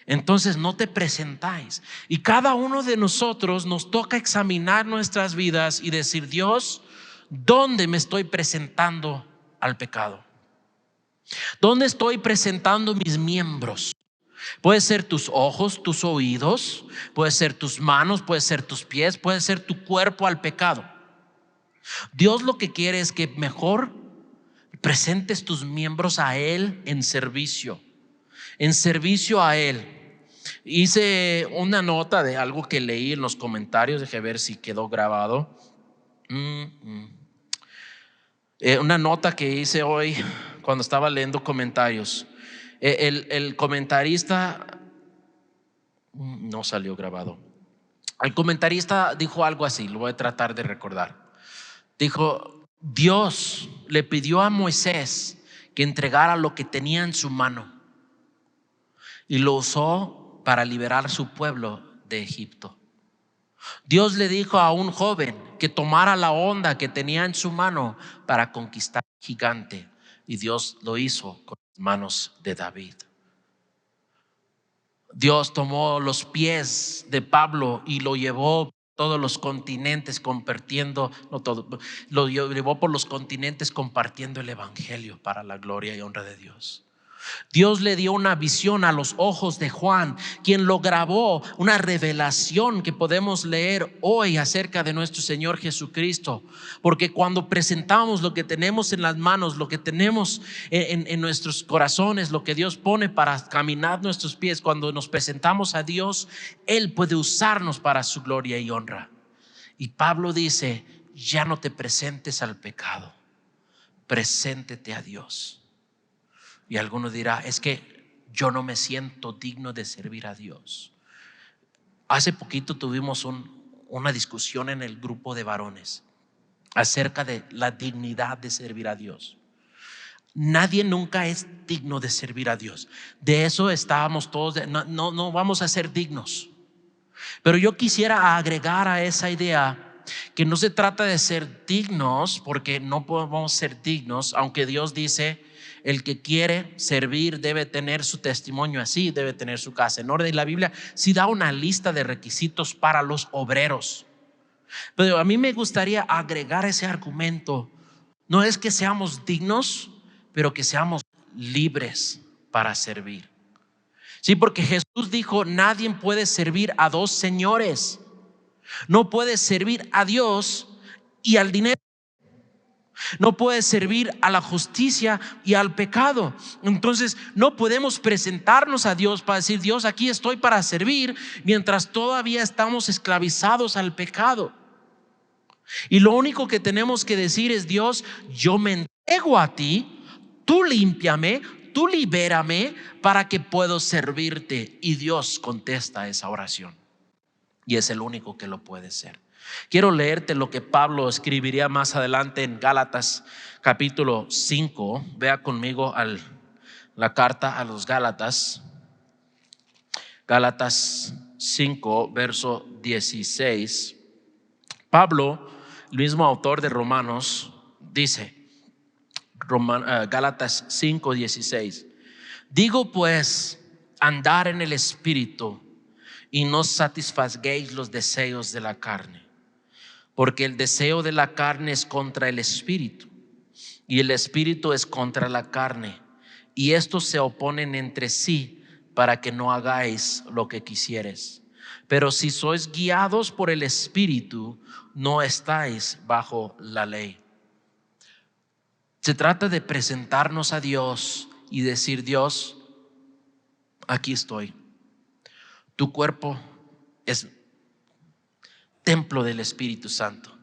Speaker 1: Entonces no te presentáis. Y cada uno de nosotros nos toca examinar nuestras vidas y decir, Dios, ¿dónde me estoy presentando al pecado? ¿Dónde estoy presentando mis miembros? Puede ser tus ojos, tus oídos, puede ser tus manos, puede ser tus pies, puede ser tu cuerpo al pecado. Dios lo que quiere es que mejor presentes tus miembros a Él en servicio a Él. Hice una nota de algo que leí en los comentarios, dejé ver si quedó grabado. Una nota que hice hoy cuando estaba leyendo comentarios. El comentarista no salió grabado. El comentarista dijo algo así, lo voy a tratar de recordar. Dijo, Dios le pidió a Moisés que entregara lo que tenía en su mano y lo usó para liberar su pueblo de Egipto. Dios le dijo a un joven que tomara la onda que tenía en su mano para conquistar al gigante, y Dios lo hizo con las manos de David. Dios tomó los pies de Pablo y lo llevó por todos los continentes lo llevó por los continentes compartiendo el evangelio para la gloria y honra de Dios. Dios le dio una visión a los ojos de Juan, quien lo grabó, una revelación que podemos leer hoy acerca de nuestro Señor Jesucristo. Porque cuando presentamos lo que tenemos en las manos, lo que tenemos en nuestros corazones, lo que Dios pone para caminar nuestros pies, cuando nos presentamos a Dios, Él puede usarnos para su gloria y honra. Y Pablo dice: ya no te presentes al pecado, preséntete a Dios. Y alguno dirá: es que yo no me siento digno de servir a Dios. Hace poquito tuvimos una discusión en el grupo de varones acerca de la dignidad de servir a Dios. Nadie nunca es digno de servir a Dios. De eso estábamos todos, no vamos a ser dignos. Pero yo quisiera agregar a esa idea que no se trata de ser dignos, porque no podemos ser dignos, aunque Dios dice: el que quiere servir debe tener su testimonio así, debe tener su casa en orden. Y la Biblia sí da una lista de requisitos para los obreros. Pero a mí me gustaría agregar ese argumento: no es que seamos dignos, pero que seamos libres para servir. Sí, porque Jesús dijo: nadie puede servir a dos señores. No puedes servir a Dios y al dinero. No puedes servir a la justicia y al pecado. Entonces no podemos presentarnos a Dios para decir: Dios, aquí estoy para servir, mientras todavía estamos esclavizados al pecado. Y lo único que tenemos que decir es: Dios, yo me entrego a ti, tú límpiame, tú libérame para que puedo servirte. Y Dios contesta esa oración, y es el único que lo puede hacer. Quiero leerte lo que Pablo escribiría más adelante en Gálatas capítulo 5. Vea conmigo la carta a los Gálatas. Gálatas 5, verso 16. Pablo, el mismo autor de Romanos, dice, Gálatas 5, 16: digo pues, andar en el Espíritu, y no satisfaguéis los deseos de la carne. Porque el deseo de la carne es contra el Espíritu, y el Espíritu es contra la carne, y estos se oponen entre sí, para que no hagáis lo que quisieres. Pero si sois guiados por el Espíritu, no estáis bajo la ley. Se trata de presentarnos a Dios y decir: Dios, aquí estoy. Tu cuerpo es templo del Espíritu Santo.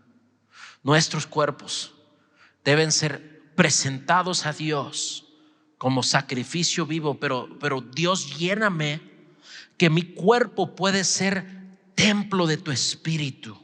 Speaker 1: Nuestros cuerpos deben ser presentados a Dios como sacrificio vivo, pero Dios, lléname, que mi cuerpo puede ser templo de tu Espíritu,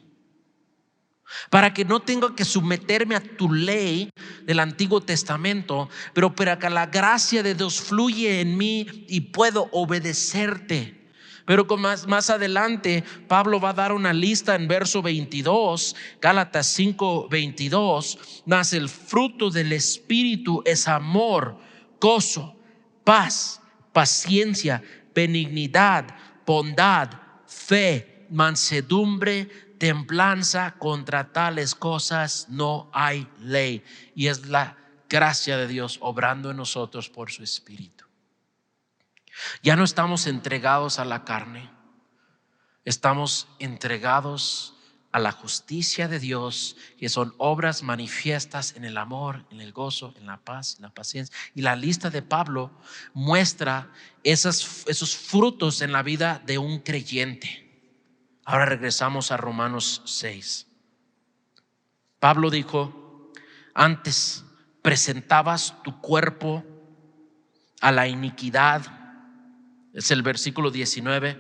Speaker 1: para que no tenga que someterme a tu ley del Antiguo Testamento, pero para que la gracia de Dios fluya en mí y puedo obedecerte. Pero más adelante Pablo va a dar una lista en verso 22, Gálatas 5, 22. Mas el fruto del Espíritu es amor, gozo, paz, paciencia, benignidad, bondad, fe, mansedumbre, templanza. Contra tales cosas no hay ley. Y es la gracia de Dios obrando en nosotros por su Espíritu. Ya no estamos entregados a la carne, estamos entregados a la justicia de Dios, que son obras manifiestas en el amor, en el gozo, en la paz, en la paciencia. Y la lista de Pablo muestra esos frutos en la vida de un creyente. Ahora regresamos a Romanos 6. Pablo dijo: antes presentabas tu cuerpo a la iniquidad. Es el versículo 19: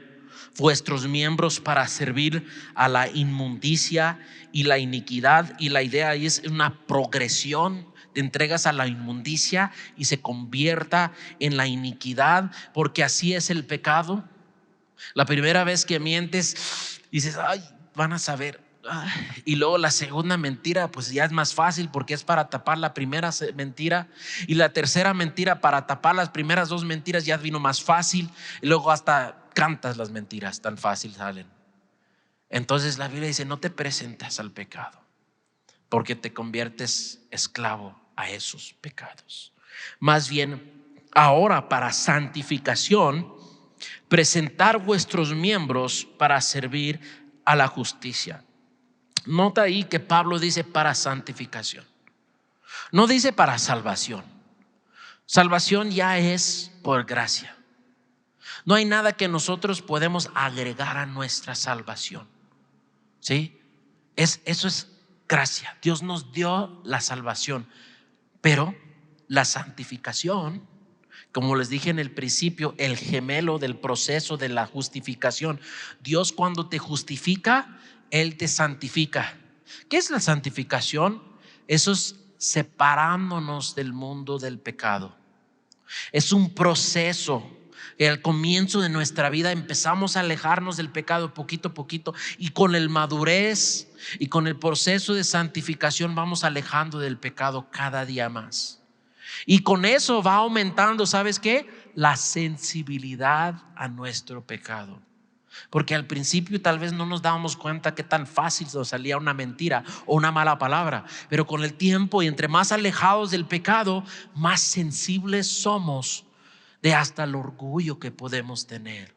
Speaker 1: vuestros miembros para servir a la inmundicia y la iniquidad. Y la idea ahí es una progresión. Te entregas a la inmundicia y se convierta en la iniquidad, porque así es el pecado. La primera vez que mientes, dices: ay, van a saber. Y luego la segunda mentira, pues ya es más fácil, porque es para tapar la primera mentira. Y la tercera mentira, para tapar las primeras dos mentiras, ya vino más fácil. Y luego hasta cantas las mentiras, tan fácil salen. Entonces la Biblia dice: no te presentas al pecado, porque te conviertes esclavo a esos pecados. Más bien, ahora para santificación, presentar vuestros miembros para servir a la justicia. Nota ahí que Pablo dice para santificación, no dice para salvación. Salvación ya es por gracia. No hay nada que nosotros podemos agregar a nuestra salvación. ¿Sí? Eso es gracia. Dios nos dio la salvación, pero la santificación, como les dije en el principio, el gemelo del proceso de la justificación. Dios, cuando te justifica, Él te santifica. ¿Qué es la santificación? Eso es separándonos del mundo del pecado. Es un proceso. Al comienzo de nuestra vida empezamos a alejarnos del pecado poquito a poquito, y con el madurez y con el proceso de santificación vamos alejando del pecado cada día más. Y con eso va aumentando, ¿sabes qué? La sensibilidad a nuestro pecado. Porque al principio tal vez no nos dábamos cuenta qué tan fácil nos salía una mentira o una mala palabra, pero con el tiempo y entre más alejados del pecado, más sensibles somos de hasta el orgullo que podemos tener,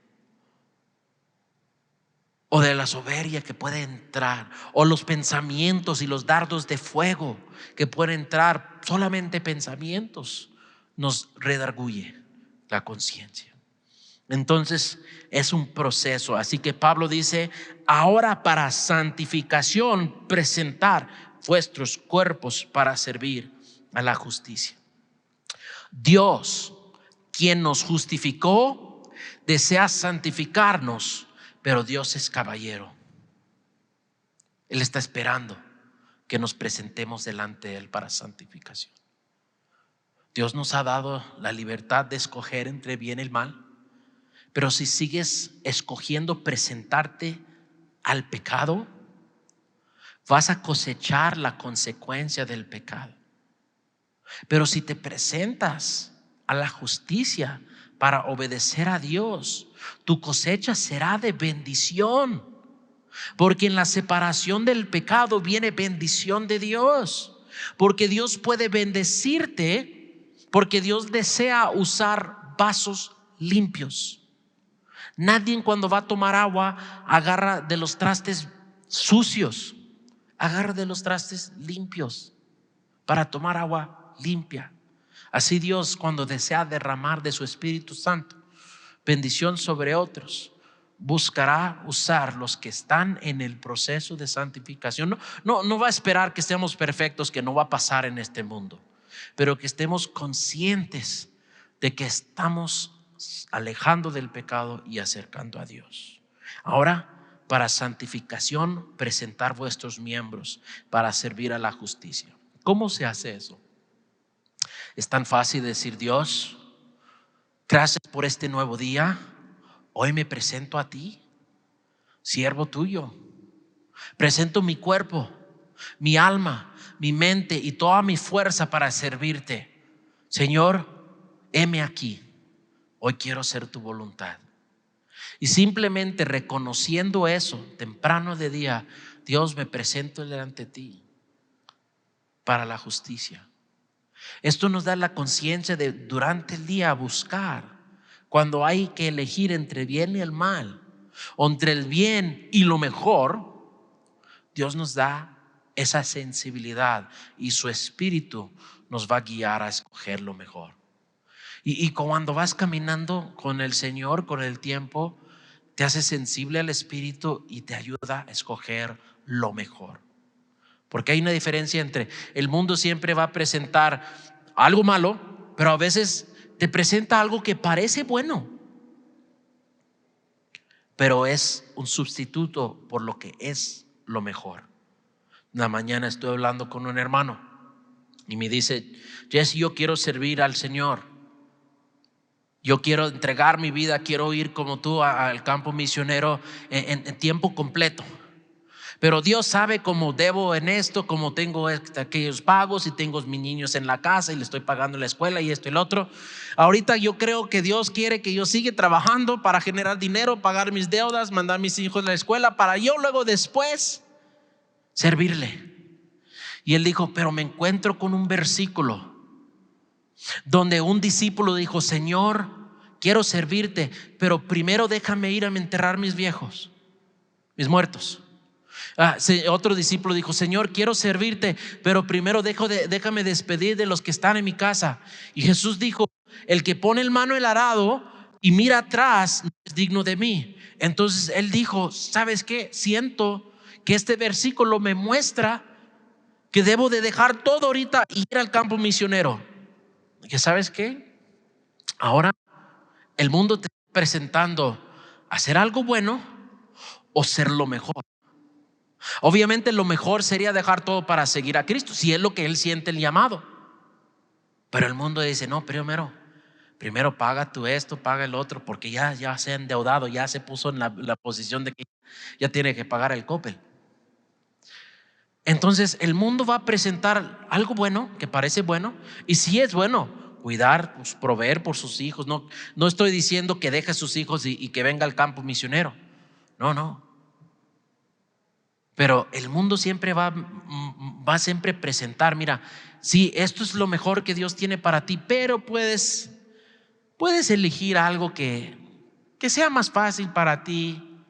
Speaker 1: o de la soberbia que puede entrar, o los pensamientos y los dardos de fuego que pueden entrar. Solamente pensamientos nos redarguye la conciencia. Entonces es un proceso. Así que Pablo dice: ahora para santificación, presentar vuestros cuerpos para servir a la justicia. Dios, quien nos justificó, desea santificarnos, pero Dios es caballero. Él está esperando que nos presentemos delante de Él para santificación. Dios nos ha dado la libertad de escoger entre bien y el mal, pero si sigues escogiendo presentarte al pecado, vas a cosechar la consecuencia del pecado. Pero si te presentas a la justicia para obedecer a Dios, tu cosecha será de bendición, porque en la separación del pecado viene bendición de Dios. Porque Dios puede bendecirte, porque Dios desea usar vasos limpios. Nadie, cuando va a tomar agua, agarra de los trastes sucios, agarra de los trastes limpios para tomar agua limpia. Así Dios, cuando desea derramar de su Espíritu Santo bendición sobre otros, buscará usar los que están en el proceso de santificación. No va a esperar que estemos perfectos, que no va a pasar en este mundo, pero que estemos conscientes de que estamos alejando del pecado y acercando a Dios. Ahora, para santificación, presentar vuestros miembros para servir a la justicia. ¿Cómo se hace eso? Es tan fácil decir: Dios, gracias por este nuevo día. Hoy me presento a ti, siervo tuyo. Presento mi cuerpo, mi alma, mi mente y toda mi fuerza para servirte. Señor, heme aquí. Hoy quiero hacer tu voluntad. Y simplemente reconociendo eso, temprano de día, Dios, me presento delante de ti para la justicia. Esto nos da la conciencia de durante el día buscar, cuando hay que elegir entre bien y el mal, o entre el bien y lo mejor. Dios nos da esa sensibilidad y su Espíritu nos va a guiar a escoger lo mejor. Y cuando vas caminando con el Señor, con el tiempo, te hace sensible al Espíritu y te ayuda a escoger lo mejor. Porque hay una diferencia entre el mundo siempre va a presentar algo malo, pero a veces te presenta algo que parece bueno, pero es un sustituto por lo que es lo mejor. Una mañana estoy hablando con un hermano y me dice: Jesse, yo quiero servir al Señor. Yo quiero entregar mi vida, quiero ir como tú al campo misionero en tiempo completo. Pero Dios sabe cómo debo en esto, cómo tengo aquellos pagos y tengo mis niños en la casa y le estoy pagando la escuela y esto y lo otro. Ahorita yo creo que Dios quiere que yo siga trabajando para generar dinero, pagar mis deudas, mandar a mis hijos a la escuela, para yo luego después servirle. Y él dijo: pero me encuentro con un versículo donde un discípulo dijo: Señor, quiero servirte, pero primero déjame ir a enterrar mis viejos, mis muertos. Otro discípulo dijo: Señor, quiero servirte, pero primero déjame despedir de los que están en mi casa. Y Jesús dijo: el que pone el mano en el arado y mira atrás no es digno de mí. Entonces él dijo: ¿sabes qué? Siento que este versículo me muestra que debo de dejar todo ahorita y ir al campo misionero. Que ¿sabes qué? Ahora el mundo te está presentando hacer algo bueno o ser lo mejor. Obviamente lo mejor sería dejar todo para seguir a Cristo, si es lo que él siente el llamado. Pero el mundo dice: no, primero paga tú esto, paga el otro, porque ya se ha endeudado, ya se puso en la posición de que ya tiene que pagar el Coppel. Entonces el mundo va a presentar algo bueno, que parece bueno, y si es bueno, cuidar, pues, proveer por sus hijos. No estoy diciendo que deje a sus hijos y que venga al campo misionero. No. Pero el mundo siempre va a siempre presentar: mira, sí, esto es lo mejor que Dios tiene para ti, pero puedes elegir algo que sea más fácil para ti.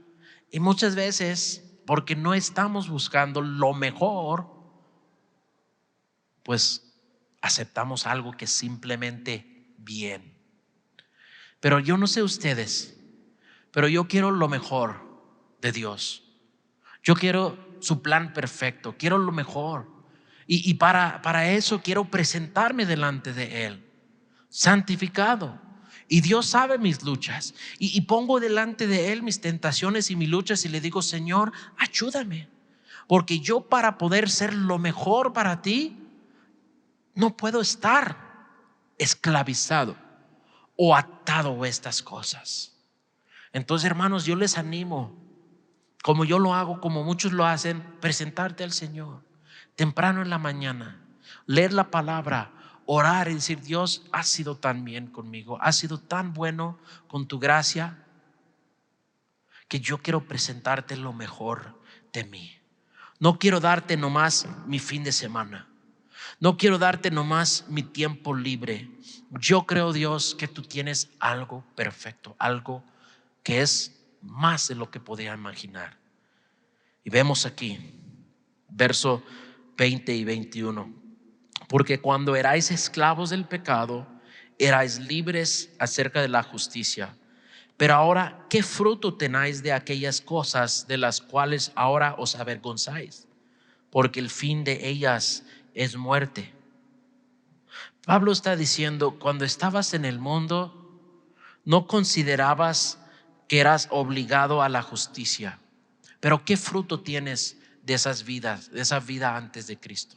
Speaker 1: Y muchas veces, porque no estamos buscando lo mejor, pues aceptamos algo que es simplemente bien. Pero yo no sé ustedes, pero yo quiero lo mejor de Dios. Yo quiero su plan perfecto, quiero lo mejor. Y para eso quiero presentarme delante de Él, santificado. Y Dios sabe mis luchas. Y pongo delante de Él mis tentaciones y mis luchas y le digo: Señor, ayúdame. Porque yo, para poder ser lo mejor para ti, no puedo estar esclavizado o atado a estas cosas. Entonces, hermanos, yo les animo, como yo lo hago, como muchos lo hacen, presentarte al Señor temprano en la mañana, leer la palabra, orar y decir: Dios, has sido tan bien conmigo, has sido tan bueno con tu gracia, que yo quiero presentarte lo mejor de mí. No quiero darte nomás mi fin de semana, no quiero darte nomás mi tiempo libre. Yo creo, Dios, que tú tienes algo perfecto, algo que es más de lo que podía imaginar. Y vemos aquí, verso 20 y 21: porque cuando erais esclavos del pecado, erais libres acerca de la justicia. Pero ahora, ¿qué fruto tenéis de aquellas cosas de las cuales ahora os avergonzáis? Porque el fin de ellas es muerte. Pablo está diciendo: cuando estabas en el mundo, no considerabas que eras obligado a la justicia. Pero ¿qué fruto tienes de esas vidas, de esa vida antes de Cristo?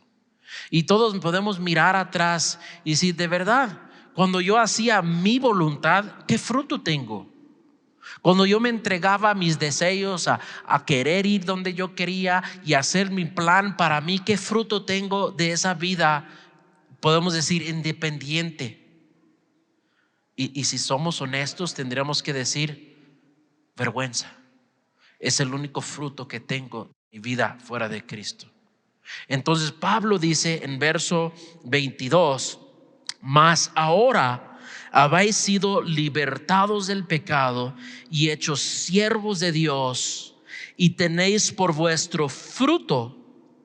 Speaker 1: Y todos podemos mirar atrás y decir: de verdad, cuando yo hacía mi voluntad, ¿qué fruto tengo? Cuando yo me entregaba a mis deseos, a querer ir donde yo quería y hacer mi plan para mí, ¿qué fruto tengo de esa vida? Podemos decir independiente. Y si somos honestos, tendríamos que decir: vergüenza. Es el único fruto que tengo de mi vida fuera de Cristo. Entonces Pablo dice en verso 22: mas ahora habéis sido libertados del pecado y hechos siervos de Dios, y tenéis por vuestro fruto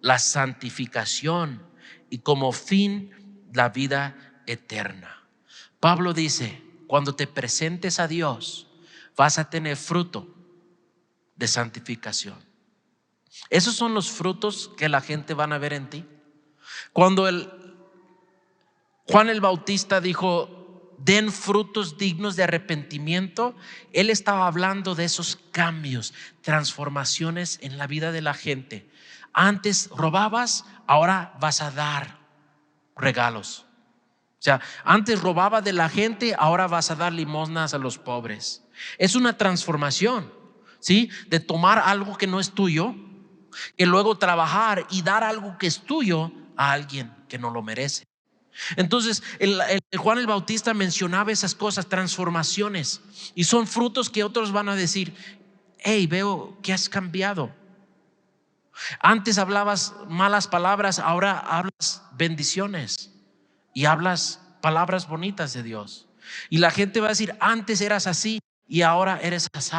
Speaker 1: la santificación y como fin la vida eterna. Pablo dice: cuando te presentes a Dios, vas a tener fruto de santificación. Esos son los frutos que la gente van a ver en ti. Cuando Juan el Bautista dijo: den frutos dignos de arrepentimiento, él estaba hablando de esos cambios, transformaciones en la vida de la gente. Antes robabas, ahora vas a dar regalos. O sea, antes robaba de la gente, ahora vas a dar limosnas a los pobres. Es una transformación, ¿sí? De tomar algo que no es tuyo, que luego trabajar y dar algo que es tuyo a alguien que no lo merece. Entonces el Juan el Bautista mencionaba esas cosas, transformaciones, y son frutos que otros van a decir: hey, veo que has cambiado. Antes hablabas malas palabras, ahora hablas bendiciones y hablas palabras bonitas de Dios. Y la gente va a decir, antes eras así y ahora eres así.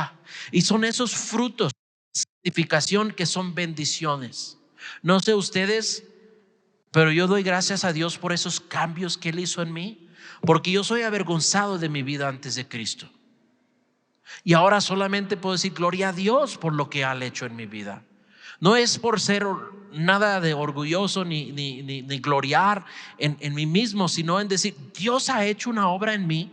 Speaker 1: Y son esos frutos de santificación que son bendiciones. No sé ustedes, pero yo doy gracias a Dios por esos cambios que Él hizo en mí, porque yo soy avergonzado de mi vida antes de Cristo. Y ahora solamente puedo decir gloria a Dios por lo que Él ha hecho en mi vida. No es por ser nada de orgulloso ni gloriar en mí mismo, sino en decir, Dios ha hecho una obra en mí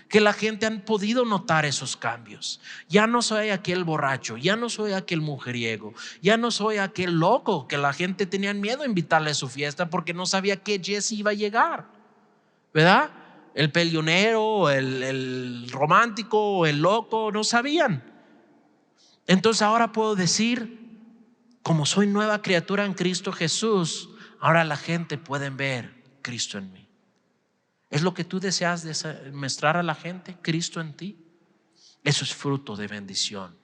Speaker 1: que la gente han podido notar esos cambios. Ya no soy aquel borracho, ya no soy aquel mujeriego, ya no soy aquel loco que la gente tenía miedo a invitarle a su fiesta porque no sabía que Jesse iba a llegar, ¿verdad? El peleonero, el romántico, el loco, no sabían. Entonces ahora puedo decir, como soy nueva criatura en Cristo Jesús, ahora la gente puede ver Cristo en mí. ¿Es lo que tú deseas mostrar a la gente? Cristo en ti. Eso es fruto de bendición.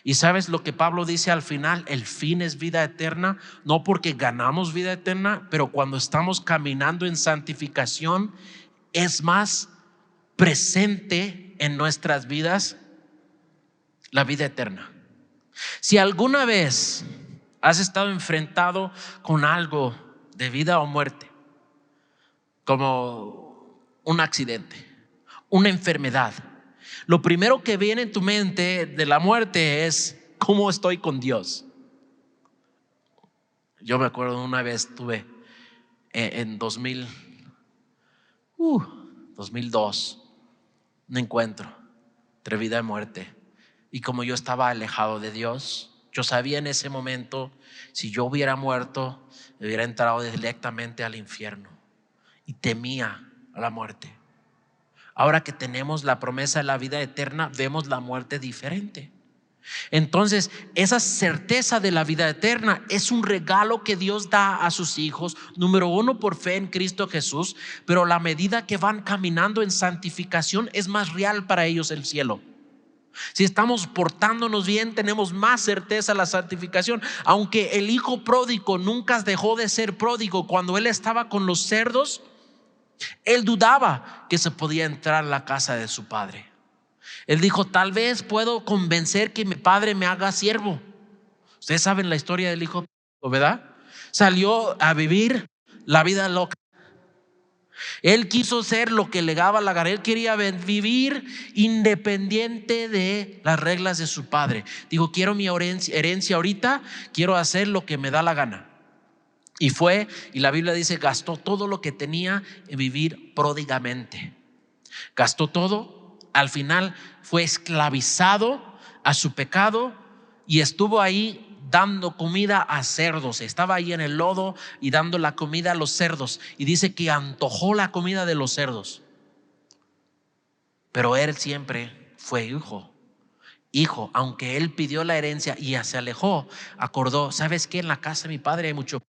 Speaker 1: Y sabes lo que Pablo dice al final, el fin es vida eterna, no porque ganamos vida eterna, pero cuando estamos caminando en santificación es más presente en nuestras vidas la vida eterna. Si alguna vez has estado enfrentado con algo de vida o muerte, como un accidente, una enfermedad, lo primero que viene en tu mente de la muerte es ¿cómo estoy con Dios? Yo me acuerdo una vez tuve en 2002 un encuentro entre vida y muerte, y como yo estaba alejado de Dios, yo sabía en ese momento, si yo hubiera muerto, hubiera entrado directamente al infierno y temía a la muerte. Ahora que tenemos la promesa de la vida eterna, vemos la muerte diferente. Entonces, esa certeza de la vida eterna es un regalo que Dios da a sus hijos, número uno, por fe en Cristo Jesús, pero a la medida que van caminando en santificación es más real para ellos el cielo. Si estamos portándonos bien, tenemos más certeza de la santificación. Aunque el hijo pródigo nunca dejó de ser pródigo, cuando él estaba con los cerdos, él dudaba que se podía entrar a la casa de su padre. Él dijo, tal vez puedo convencer que mi padre me haga siervo. Ustedes saben la historia del hijo pródigo, ¿verdad? Salió a vivir la vida loca. Él quiso ser lo que le daba la gana. Él quería vivir independiente de las reglas de su padre. Dijo, quiero mi herencia ahorita, quiero hacer lo que me da la gana. Y fue, y la Biblia dice, gastó todo lo que tenía en vivir pródigamente. Gastó todo, al final fue esclavizado a su pecado y estuvo ahí dando comida a cerdos. Estaba ahí en el lodo y dando la comida a los cerdos, y dice que antojó la comida de los cerdos. Pero él siempre fue hijo, aunque él pidió la herencia y ya se alejó, acordó, ¿sabes qué? En la casa de mi padre hay mucho.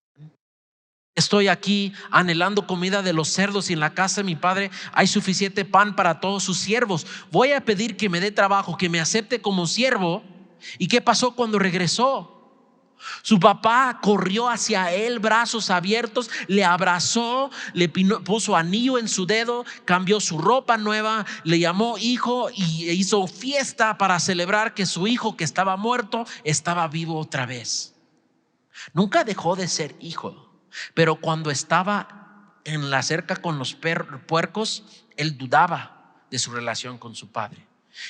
Speaker 1: Estoy aquí anhelando comida de los cerdos y en la casa de mi padre hay suficiente pan para todos sus siervos. Voy a pedir que me dé trabajo, que me acepte como siervo. ¿Y qué pasó cuando regresó? Su papá corrió hacia él, brazos abiertos, le abrazó, le puso anillo en su dedo, cambió su ropa nueva, le llamó hijo y hizo fiesta para celebrar que su hijo, que estaba muerto, estaba vivo otra vez. Nunca dejó de ser hijo. Pero cuando estaba en la cerca con los puercos, él dudaba de su relación con su padre.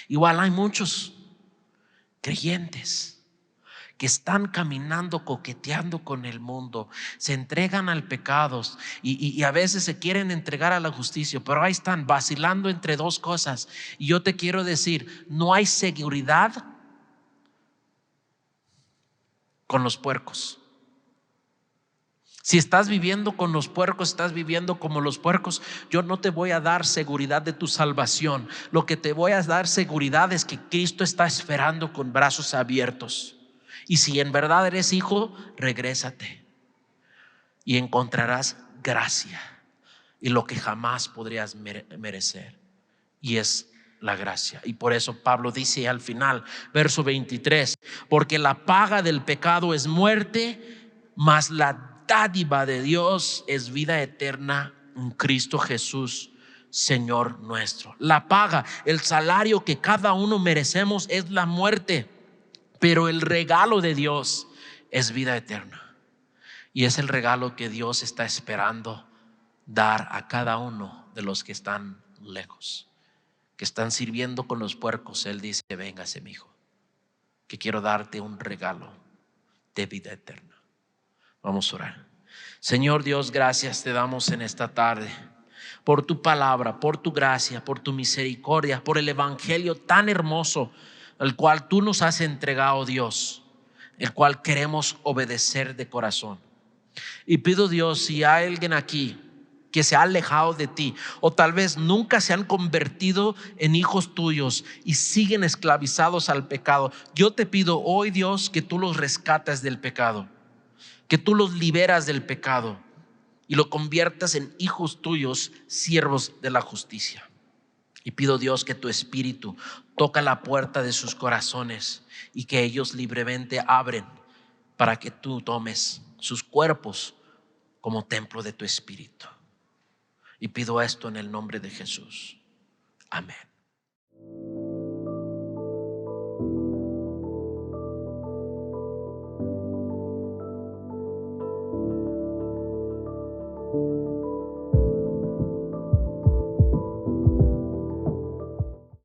Speaker 1: Igual hay muchos creyentes que están caminando, coqueteando con el mundo, se entregan al pecado y a veces se quieren entregar a la justicia, pero ahí están vacilando entre dos cosas. Y yo te quiero decir, no hay seguridad con los puercos. Si estás viviendo con los puercos, estás viviendo como los puercos, yo no te voy a dar seguridad de tu salvación. Lo que te voy a dar seguridad es que Cristo está esperando con brazos abiertos. Y si en verdad eres hijo, regrésate y encontrarás gracia y lo que jamás podrías merecer, y es la gracia. Y por eso Pablo dice al final, verso 23, porque la paga del pecado es muerte, mas la dádiva de Dios es vida eterna en Cristo Jesús Señor nuestro. La paga, el salario que cada uno merecemos es la muerte, pero el regalo de Dios es vida eterna. Y es el regalo que Dios está esperando dar a cada uno de los que están lejos, que están sirviendo con los puercos. Él dice: véngase, mi hijo, que quiero darte un regalo de vida eterna. Vamos a orar. Señor Dios, gracias te damos en esta tarde por tu palabra, por tu gracia, por tu misericordia, por el evangelio tan hermoso, el cual tú nos has entregado, Dios, el cual queremos obedecer de corazón. Y pido, Dios, si hay alguien aquí que se ha alejado de ti, o tal vez nunca se han convertido en hijos tuyos y siguen esclavizados al pecado, yo te pido hoy, Dios, que tú los rescates del pecado, que tú los liberas del pecado y lo conviertas en hijos tuyos, siervos de la justicia. Y pido, Dios, que tu espíritu toca la puerta de sus corazones y que ellos libremente abren para que tú tomes sus cuerpos como templo de tu espíritu. Y pido esto en el nombre de Jesús. Amén.